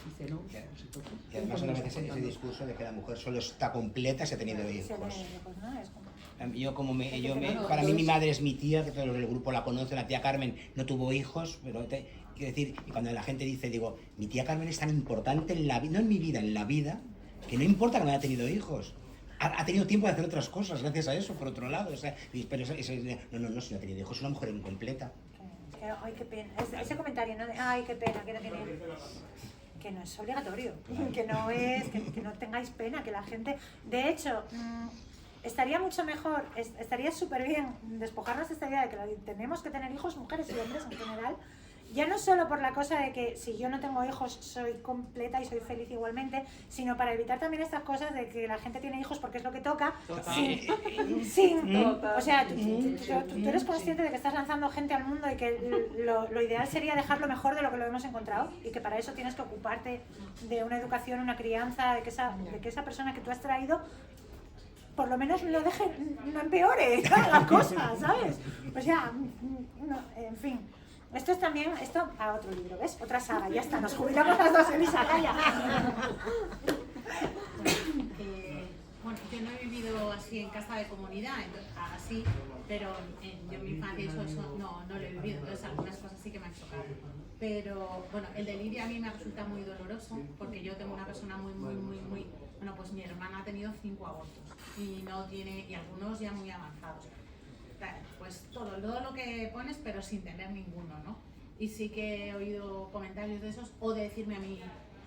Dice, no. Pues entonces, Y además una vez ese discurso de que la mujer solo está completa si ha tenido hijos. Para mí mi madre es mi tía, que todos los del grupo la conocen, la tía Carmen no tuvo hijos, pero quiero decir, y cuando la gente dice, digo, mi tía Carmen es tan importante en la vida, no en mi vida, en la vida, que no importa que no haya tenido hijos. Ha tenido tiempo de hacer otras cosas gracias a eso, por otro lado. O sea, pero si no ha tenido hijos, es una mujer incompleta. Ay, qué pena. Ese comentario, ¿no? De, ay, qué pena, que no tiene... Que no es obligatorio, que no tengáis pena, que la gente... De hecho, estaría mucho mejor, estaría súper bien despojarnos de esta idea de que tenemos que tener hijos, mujeres y hombres en general, ya no solo por la cosa de que si yo no tengo hijos soy completa y soy feliz igualmente, sino para evitar también estas cosas de que la gente tiene hijos porque es lo que toca, o sea, tú eres consciente de que estás lanzando gente al mundo y que lo ideal sería dejarlo mejor de lo que lo hemos encontrado, y que para eso tienes que ocuparte de una educación, una crianza, de que esa persona que tú has traído por lo menos no empeore las cosas, ¿sabes? O sea, en fin. Esto es también, a otro libro, ¿ves? Otra saga, ya está, nos jubilamos las dos, Elisa, calla. Bueno, yo no he vivido así en casa de comunidad, entonces, así, pero yo en mi infancia eso no lo he vivido, entonces algunas cosas sí que me han chocado. Pero bueno, el delirio a mí me resulta muy doloroso, porque yo tengo una persona muy, bueno, pues mi hermana ha tenido 5 abortos y algunos ya muy avanzados. Pues todo lo que pones, pero sin tener ninguno, ¿no? Y sí que he oído comentarios de esos, o de decirme a mí,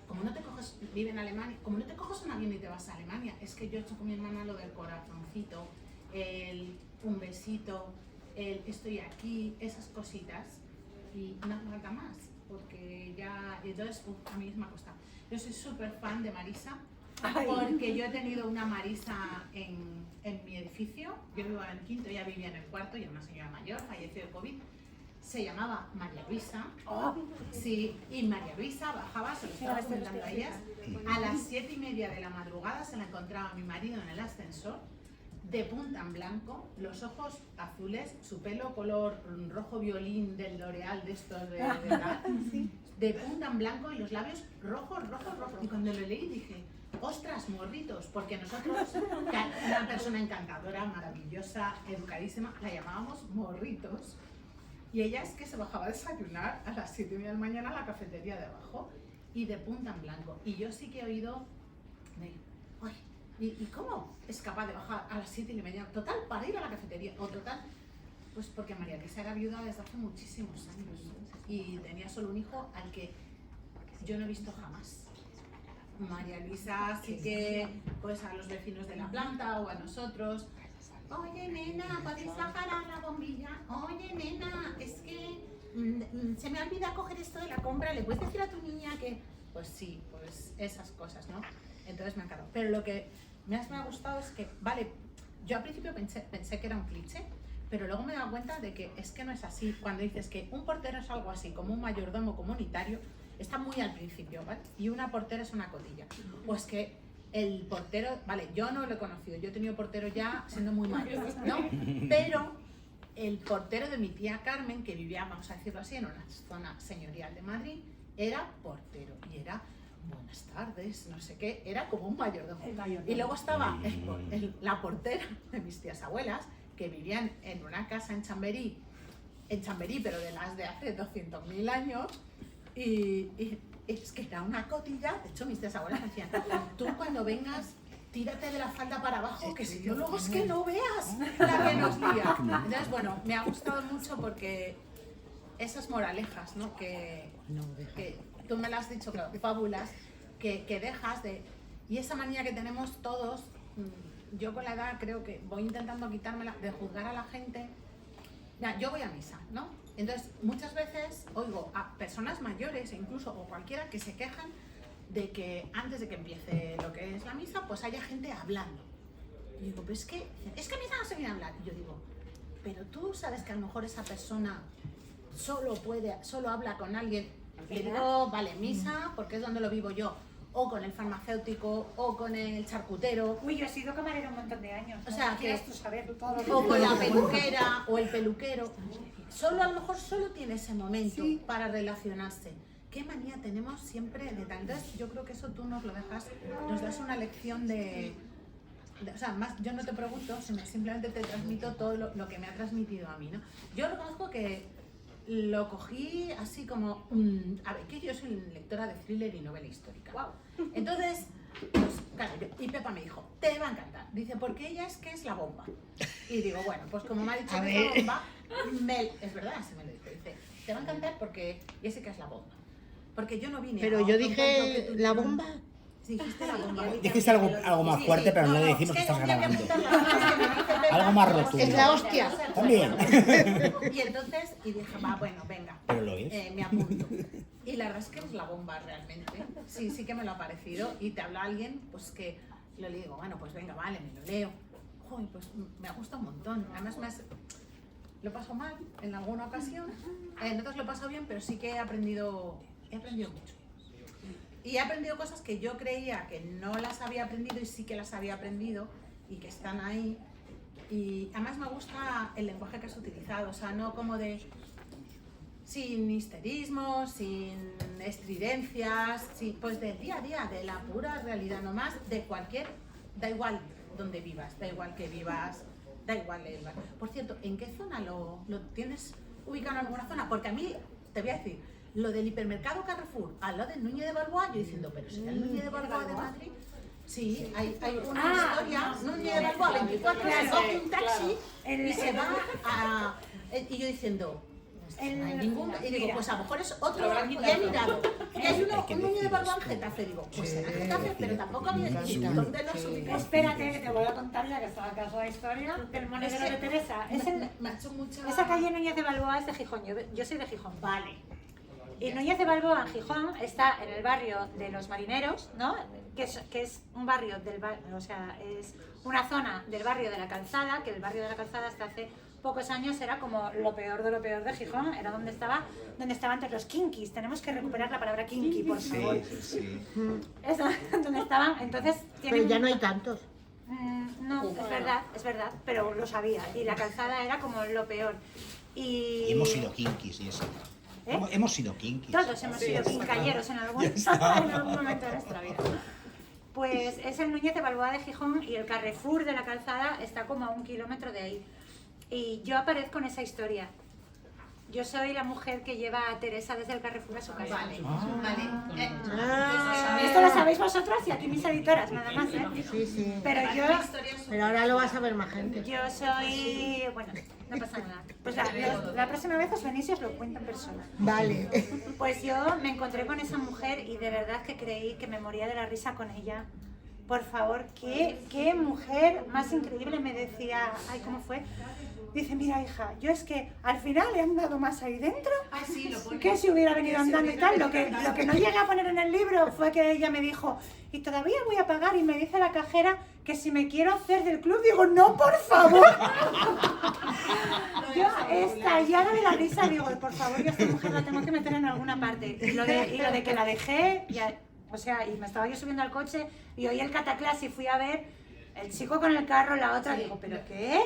como no te coges, vive en Alemania, como no te coges un avión y te vas a Alemania. Es que yo he hecho con mi hermana lo del corazoncito, un besito, estoy aquí, esas cositas, y no hace falta más, porque ya, entonces, a mí me ha costado. Yo soy súper fan de Marisa, porque yo he tenido una Marisa en mi edificio. Yo vivo en el 5º, ella vivía en el 4º, y era una señora mayor, falleció de COVID. Se llamaba María Luisa. Sí, y María Luisa bajaba, se lo estaba comentando a ellas, a las 7:30 de la madrugada se la encontraba mi marido en el ascensor, de punta en blanco, los ojos azules, su pelo color rojo violín del L'Oreal de estos de de punta en blanco, y los labios rojos. Y cuando lo leí dije, ostras, morritos, porque nosotros, una persona encantadora, maravillosa, educadísima, la llamábamos morritos. Y ella es que se bajaba a desayunar a las 7:30 de la mañana a la cafetería de abajo, y de punta en blanco. Y yo sí que he oído de, ay, ¿y cómo es capaz de bajar a las 7:30? Total, para ir a la cafetería, o total, pues porque María Luisa era viuda desde hace muchísimos años y tenía solo un hijo al que yo no he visto jamás. María Luisa sí que, pues a los vecinos de la planta o a nosotros, oye nena, ¿podéis bajar a la bombilla? Oye nena, es que se me olvida coger esto de la compra, ¿le puedes decir a tu niña que...? Pues sí, pues esas cosas, ¿no? Entonces me ha encantado. Pero lo que más me ha gustado es que, vale, yo al principio pensé que era un cliché, pero luego me he dado cuenta de que es que no es así. Cuando dices que un portero es algo así como un mayordomo comunitario, está muy al principio, ¿vale? Y una portera es una cotilla. O es que el portero, vale, yo no lo he conocido, yo he tenido portero ya siendo muy mayor, ¿no? Pero el portero de mi tía Carmen, que vivía, vamos a decirlo así, en una zona señorial de Madrid, era portero y era buenas tardes, no sé qué, era como un mayordomo. Y luego estaba la portera de mis tías abuelas, que vivían en una casa en Chamberí, pero de las de hace 200.000 años, y es que era una cotilla. De hecho, mis tías abuelas decían, tú cuando vengas, tírate de la falda para abajo, que si no, luego es que no veas la que nos lía. Entonces, bueno, me ha gustado mucho porque esas moralejas, ¿no? Que tú me las has dicho, claro, fábulas, que dejas de... Y esa manía que tenemos todos, yo con la edad creo que voy intentando quitármela, de juzgar a la gente. Mira, yo voy a misa, ¿no? Entonces, muchas veces oigo a personas mayores, incluso, o cualquiera, que se quejan de que antes de que empiece lo que es la misa, pues haya gente hablando. Y digo, pero es que a misa no se viene a hablar. Y yo digo, pero tú sabes que a lo mejor esa persona solo habla con alguien. Le digo, vale, misa, porque es donde lo vivo yo. O con el farmacéutico, o con el charcutero. Uy, yo he sido camarera un montón de años. O sea, quieres tú saber todo lo que o con la peluquera, o el peluquero. A lo mejor solo tiene ese momento para relacionarse. ¿Qué manía tenemos siempre de tal? Entonces, yo creo que eso tú nos lo dejas, nos das una lección o sea, más, yo no te pregunto, sino simplemente te transmito todo lo que me ha transmitido a mí, ¿no? Yo reconozco que lo cogí así como, a ver, que yo soy lectora de thriller y novela histórica. Wow. Entonces, pues claro, y Pepa me dijo, te va a encantar. Dice, porque ella es que es la bomba. Y digo, bueno, pues como me ha dicho que es la bomba, es verdad, se me lo dijo. Dice, te va a encantar porque ya sé que es la bomba. Porque yo no vine Pero yo dije la bomba. Sí, dijiste la bomba. Dijiste algo más fuerte, pero no le decimos que estás grabando. Algo más rotundo. Es la hostia. También. Y entonces, dije, va, bueno, venga. Pero lo es. Me apunto. Y la verdad es que es la bomba realmente. Sí que me lo ha parecido. Y te habla alguien, pues que le digo, bueno, pues venga, vale, me lo leo. Joder, pues me ha gustado un montón. Además, lo paso mal en alguna ocasión. En otras lo paso bien, pero sí que he aprendido mucho. Y he aprendido cosas que yo creía que no las había aprendido y sí que las había aprendido y que están ahí. Y además me gusta el lenguaje que has utilizado, o sea, no como sin histerismo, sin estridencias, pues del día a día, de la pura realidad nomás, de da igual donde vivas, da igual que vivas, da igual el lugar. Por cierto, ¿en qué zona lo tienes ubicado en alguna zona? Porque a mí, te voy a decir, lo del hipermercado Carrefour al lado del Núñez de Balboa, yo diciendo, pero ¿será el Núñez de Balboa de Madrid? Sí, hay una historia, Núñez de Balboa 24 horas, coge un taxi y se va a... Y yo diciendo, no hay ningún... Y digo, pues a lo mejor es otro, y he mirado, que hay un Núñez de Balboa en Getafe, digo, pues será Getafe, pero tampoco había dicho dónde los ubicas. Espérate, que te voy a contar ya que estaba acaso la historia del monedero de Teresa. Me ha hecho mucha... Esa calle Núñez de Balboa es de Gijón, yo soy de Gijón. Vale. Y Núñez de Balboa, en Gijón, está en el barrio de los marineros, ¿no? Que es un barrio o sea, es una zona del barrio de la Calzada, que el barrio de la Calzada hasta hace pocos años era como lo peor de Gijón, era donde estaban antes los kinkis. Tenemos que recuperar la palabra kinky, por favor. Sí. Es donde estaban, entonces... Pero ya no hay tantos. No, es verdad, pero lo sabía. Y la Calzada era como lo peor. Y hemos sido kinkis y eso. Hemos sido kinkis. Todos hemos sido quincalleros en algún momento de nuestra vida. Pues es el Núñez de Balboa de Gijón y el Carrefour de la Calzada está como a 1 kilómetro de ahí. Y yo aparezco en esa historia. Yo soy la mujer que lleva a Teresa desde el Carrefour a su casa. Vale. Esto lo sabéis vosotras y aquí mis editoras, nada más, ¿eh? Sí. Pero ahora lo vas a ver más gente. Yo soy... Bueno, no pasa nada. Pues la próxima vez os venís y os lo cuento en persona. Vale. Pues yo me encontré con esa mujer y de verdad que creí que me moría de la risa con ella. por favor, qué mujer más increíble. Me decía, ay, ¿cómo fue? Dice, mira hija, yo es que al final he andado más ahí dentro que si hubiera venido andando y tal. Lo que no llegué a poner en el libro fue que ella me dijo, y todavía voy a pagar, y me dice la cajera que si me quiero hacer del club. Digo, no, por favor. Yo estallada de la risa, digo, por favor, yo a esta mujer la tengo que meter en alguna parte. Y lo de que la dejé, o sea, y me estaba yo subiendo al coche y oí el cataclás y fui a ver el chico con el carro, la otra, digo, ¿pero qué?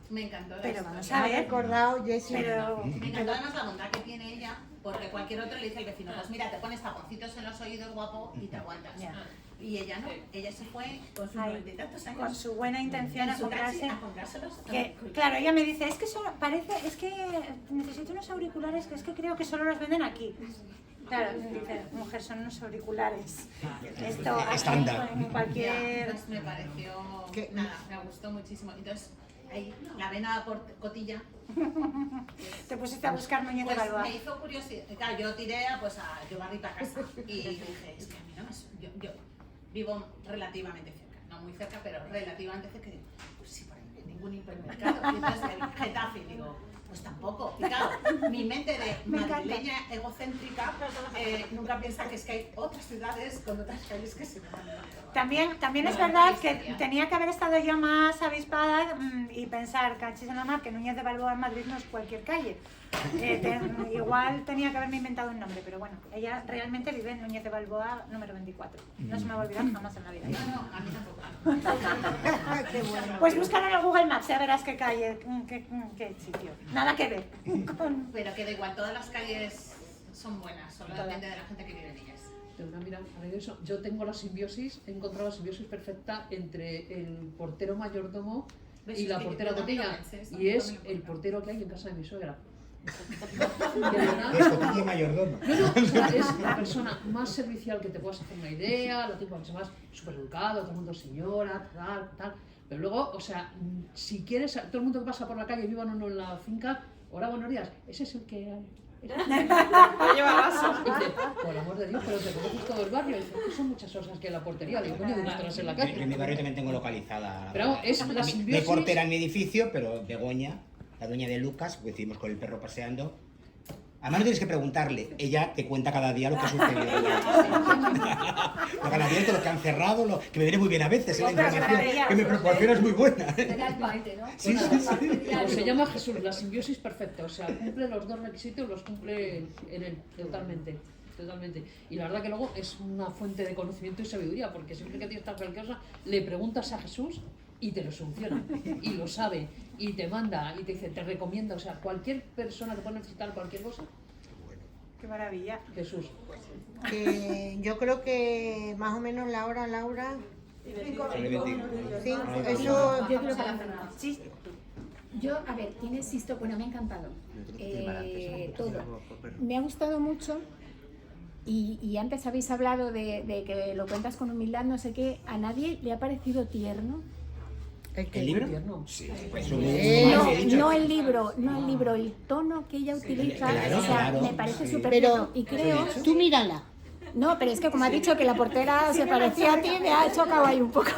Me encantó. Pero vamos Me a ha ver. recordado, Jessie. Pero, Me encantó además la bondad que tiene ella, porque cualquier otro le dice al vecino, pues mira, te pones taponcitos en los oídos, guapo, y te aguantas. Ya. Y ella no, ella se fue con sus 90 y tantos años. con su buena intención en a su taxi comprarse. a comprárselos. Que, claro, ella me dice, es que solo, parece, es que necesito unos auriculares, que es que creo que solo los venden aquí. Claro, dice, mujer, son unos auriculares. Esto aquí, Estándar. en cualquier... Pues me pareció, ¿Qué? nada, me gustó muchísimo. Entonces, ahí, la vena por cotilla. Te pusiste a buscar Núñez de Pues Balboa. me hizo curiosidad. Claro, yo tiré pues, a llevar a casa y dije, es que a mí no me... Yo vivo relativamente cerca, no muy cerca, pero relativamente cerca. Y digo, pues sí, por ahí no hay ningún hipermercado. Y entonces el Getafe, digo, pues tampoco. Y claro, mi mente de madrileña egocéntrica nunca piensa que es que hay otras ciudades con otras calles que se van. También es verdad que tenía que haber estado yo más avispada y pensar, cachis en la mar, que Núñez de Balboa en Madrid no es cualquier calle. Igual tenía que haberme inventado un nombre, pero bueno, ella realmente vive en Núñez de Balboa número 24. No se me va a olvidar jamás en la vida. No, a mí tampoco. Qué bueno. Pues búscalo en el Google Maps, ya verás qué calle, qué sitio. Nada que ver. Pero que da igual, todas las calles son buenas, solo depende de la gente que vive en ellas. Mira, a ver eso. Yo tengo la simbiosis, he encontrado la simbiosis perfecta entre el portero mayordomo y la portera cotilla. Y es el portero que hay en casa de mi suegra. Es cotilla y mayordomo. No, o sea, es la persona más servicial que te puedas hacer una idea, lo tipo más súper educado, todo el mundo señora, tal. Pero luego, o sea, si quieres, todo el mundo que pasa por la calle, vivan o no en la finca, hola, buenos días, ese es el que... lleva vaso. Y dice, por amor de Dios, pero te conoces todo el barrio. Y dice, que son muchas cosas que en la portería. Digo, coño, ¿dónde estarás en la Yo en calle? mi barrio también tengo localizada. Pero vamos, es la No hay simbiosis. portera en mi edificio, pero Begoña, la dueña de Lucas, coincidimos con el perro paseando. Además no tienes que preguntarle, ella te cuenta cada día lo que ha sucedido. Lo que han abierto, lo que han cerrado, que me viene muy bien a veces, la información que me proporciona es muy buena. Sí. Pues se llama Jesús, la simbiosis perfecta. O sea, cumple los dos requisitos, los cumple en él, totalmente. Y la verdad que luego es una fuente de conocimiento y sabiduría, porque siempre que tienes cualquier cosa, le preguntas a Jesús y te lo soluciona, y lo sabe, y te manda, y te dice, te recomienda, o sea, cualquier persona que pueda necesitar cualquier cosa, Qué maravilla. Jesús. Que yo creo que más o menos la hora, Laura. Sí, eso. Yo creo que Sí. Yo, a ver, tiene Sisto, bueno, me ha encantado todo. Me ha gustado mucho y antes habéis hablado de que lo cuentas con humildad, no sé qué, ¿a nadie le ha parecido tierno? ¿El libro? Tierno. Sí, pues No el libro, el tono que ella utiliza, Claro, o sea, claro, me parece sí. súper Pero tierno y creo... tú mírala. No, pero es que como ha dicho que la portera se parecía a ti, me ha chocado ahí un poco.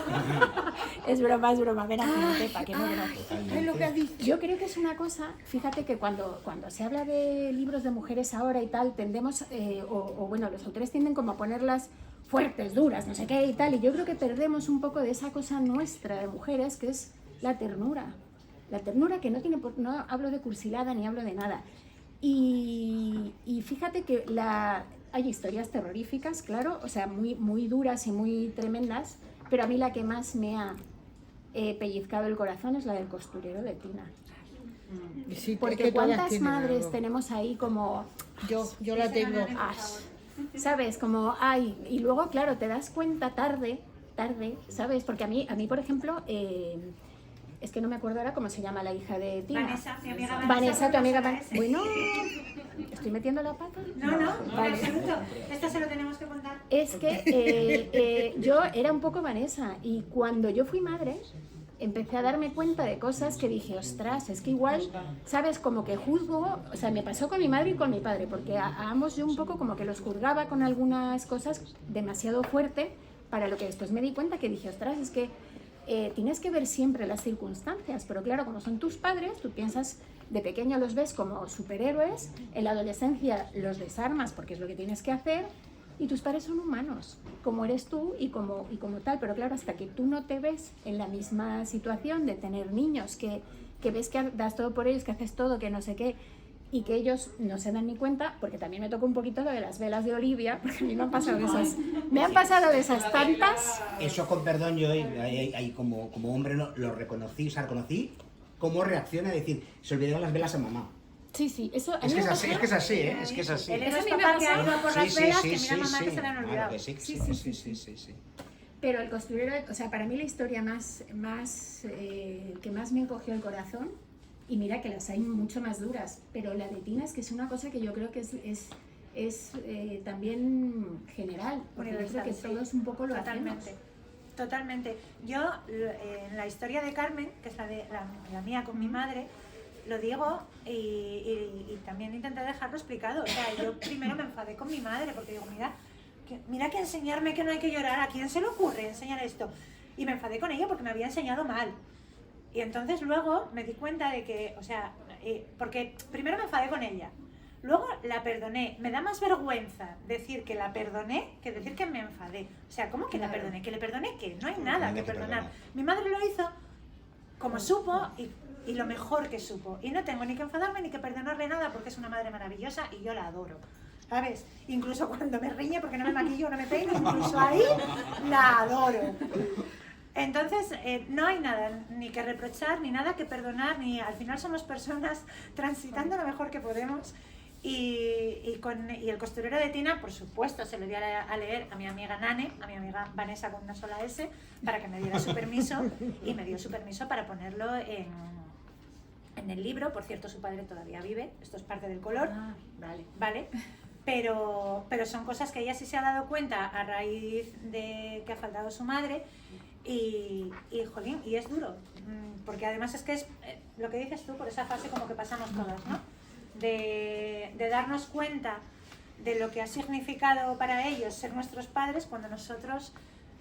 Es broma, ven aquí, Pepa, que no Es lo que has dicho. Yo creo que es una cosa, fíjate que cuando se habla de libros de mujeres ahora y tal, tendemos, bueno, los autores tienden como a ponerlas fuertes, duras, no sé qué y tal, y yo creo que perdemos un poco de esa cosa nuestra de mujeres, que es la ternura. La ternura que no tiene, no hablo de cursilada ni hablo de nada. Y fíjate que hay historias terroríficas, claro, o sea, muy, muy duras y muy tremendas, pero a mí la que más me ha pellizcado el corazón es la del costurero de Tina. Sí, Porque cuántas madres tenemos ahí como... Yo la tengo. ¿Sabes? Como, ay, y luego, claro, te das cuenta tarde, ¿sabes? Porque a mí por ejemplo, es que no me acuerdo ahora cómo se llama la hija de Tina. Vanessa, mi amiga Vanessa, tu amiga Vanessa. Bueno, ¿estoy metiendo la pata? No, en Vale. absoluto. Esto se lo tenemos que contar. Es que yo era un poco Vanessa y cuando yo fui madre empecé a darme cuenta de cosas que dije, ostras, es que igual, ¿sabes? Como que juzgo, o sea, me pasó con mi madre y con mi padre, porque a ambos yo un poco como que los juzgaba con algunas cosas demasiado fuerte, para lo que después me di cuenta que dije, ostras, es que tienes que ver siempre las circunstancias, pero claro, como son tus padres, tú piensas, de pequeño los ves como superhéroes, en la adolescencia los desarmas porque es lo que tienes que hacer, y tus padres son humanos, como eres tú y como tal, pero claro, hasta que tú no te ves en la misma situación de tener niños, que ves que das todo por ellos, que haces todo, que no sé qué, y que ellos no se dan ni cuenta, porque también me tocó un poquito lo de las velas de Olivia, porque a mí me han pasado de esas tantas. Eso, con perdón, yo ahí como hombre no, lo reconocí, o sea, reconocí cómo reacciona a decir, se olvidaron las velas a mamá. Sí, eso... Es que es así, es que es así. Él es Eso a mí me papá que pasa. ha ido por las velas, Sí, que mira mamá sí, que se le han olvidado. claro que sí. Pero el costurero, o sea, para mí la historia que más me encogió el corazón, y mira que las hay mucho más duras, pero la de Tina es que es una cosa que yo creo que es también general, porque yo creo que Sí, todos un poco lo totalmente. hacemos. Totalmente. Yo, en la historia de Carmen, que es la mía con mi madre, lo digo y también intenté dejarlo explicado. O sea, yo primero me enfadé con mi madre porque digo, mira que enseñarme que no hay que llorar, ¿a quién se le ocurre enseñar esto? Y me enfadé con ella porque me había enseñado mal. Y entonces luego me di cuenta de que, o sea, porque primero me enfadé con ella, luego la perdoné. Me da más vergüenza decir que la perdoné que decir que me enfadé. O sea, ¿cómo que la perdoné? ¿Que le perdoné qué? No hay nada que perdonar. Mi madre lo hizo como supo y lo mejor que supo. Y no tengo ni que enfadarme ni que perdonarle nada porque es una madre maravillosa y yo la adoro. ¿Sabes? Incluso cuando me riñe porque no me maquillo o no me peino, incluso ahí la adoro. Entonces, no hay nada ni que reprochar, ni nada que perdonar, ni al final somos personas transitando lo mejor que podemos. Y el costurero de Tina, por supuesto, se lo di a leer a mi amiga Nane, a mi amiga Vanessa con una sola S, para que me diera su permiso, y me dio su permiso para ponerlo en el libro. Por cierto, su padre todavía vive, esto es parte del color, ¿vale? Pero son cosas que ella sí se ha dado cuenta a raíz de que ha faltado su madre. Jolín, y es duro, porque además es que es lo que dices tú, por esa fase como que pasamos todas, ¿no? De darnos cuenta de lo que ha significado para ellos ser nuestros padres cuando nosotros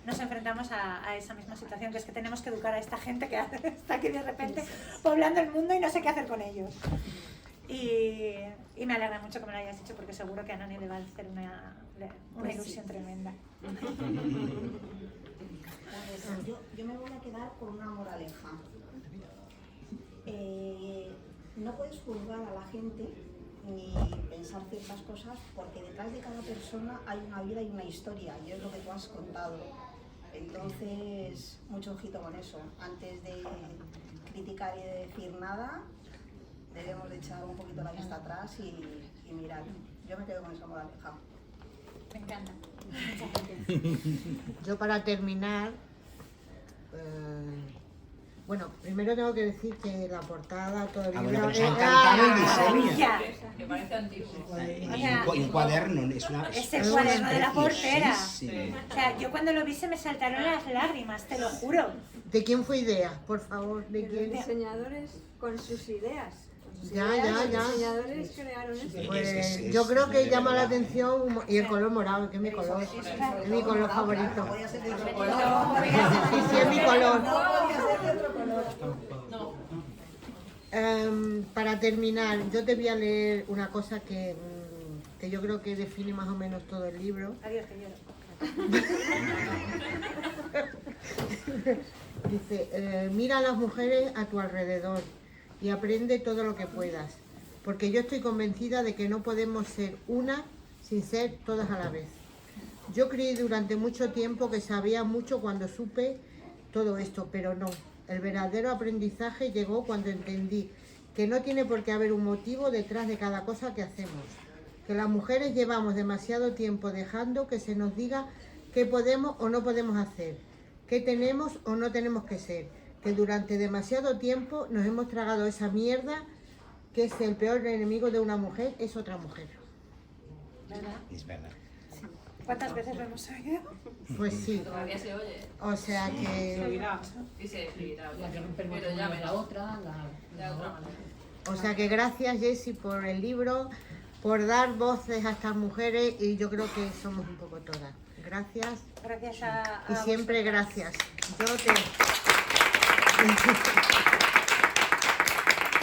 nos enfrentamos a esa misma situación, que es que tenemos que educar a esta gente que está aquí de repente poblando el mundo y no sé qué hacer con ellos. Y me alegra mucho que me lo hayas dicho, porque seguro que a Nani le va a hacer una ilusión tremenda. Yo me voy a quedar con una moraleja. No puedes juzgar a la gente ni pensar ciertas cosas, porque detrás de cada persona hay una vida y una historia, y es lo que tú has contado. Entonces, mucho ojito con eso. Antes de criticar y de decir nada, debemos de echar un poquito la vista atrás y mirar. Yo me quedo con esa moraleja. Me encanta. Yo, para terminar, bueno, primero tengo que decir que la portada todavía... Bueno, pero se ha encantado el diseño. Que parece antiguo. Y un cuaderno, es el cuaderno de la portera. Sí. O sea, yo cuando lo vi se me saltaron las lágrimas, te lo juro. ¿De quién fue idea, por favor? ¿De Los quién? diseñadores con sus ideas. Ya. Los diseñadores crearon esto. Pues yo creo que llama la atención, y el color morado, que es mi color, es mi color favorito. Sí, es mi color. Para terminar, yo te voy a leer una cosa que yo creo que define más o menos todo el libro. Adiós, que lloro. Dice, mira a las mujeres a tu alrededor y aprende todo lo que puedas, porque yo estoy convencida de que no podemos ser una sin ser todas a la vez. Yo creí durante mucho tiempo que sabía mucho cuando supe todo esto, pero no. El verdadero aprendizaje llegó cuando entendí que no tiene por qué haber un motivo detrás de cada cosa que hacemos, que las mujeres llevamos demasiado tiempo dejando que se nos diga qué podemos o no podemos hacer, qué tenemos o no tenemos que ser, que durante demasiado tiempo nos hemos tragado esa mierda, que es el peor enemigo de una mujer, es otra mujer. ¿Verdad? Es verdad. ¿Cuántas veces lo hemos oído? Pues sí. Todavía se oye. O sea que... Y se escribirá. La que rompemos Pero ya una menos. la otra, De otra manera. O sea que gracias, Jessie, por el libro, por dar voces a estas mujeres, y yo creo que somos un poco todas. gracias. Gracias a Y siempre gracias. Yo te...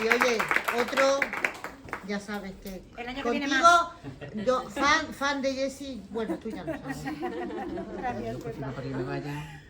Y oye, otro, ya sabes que El año que viene contigo, yo fan de Jessie, bueno, tú ya lo sabes. Gracias, Para que me vaya.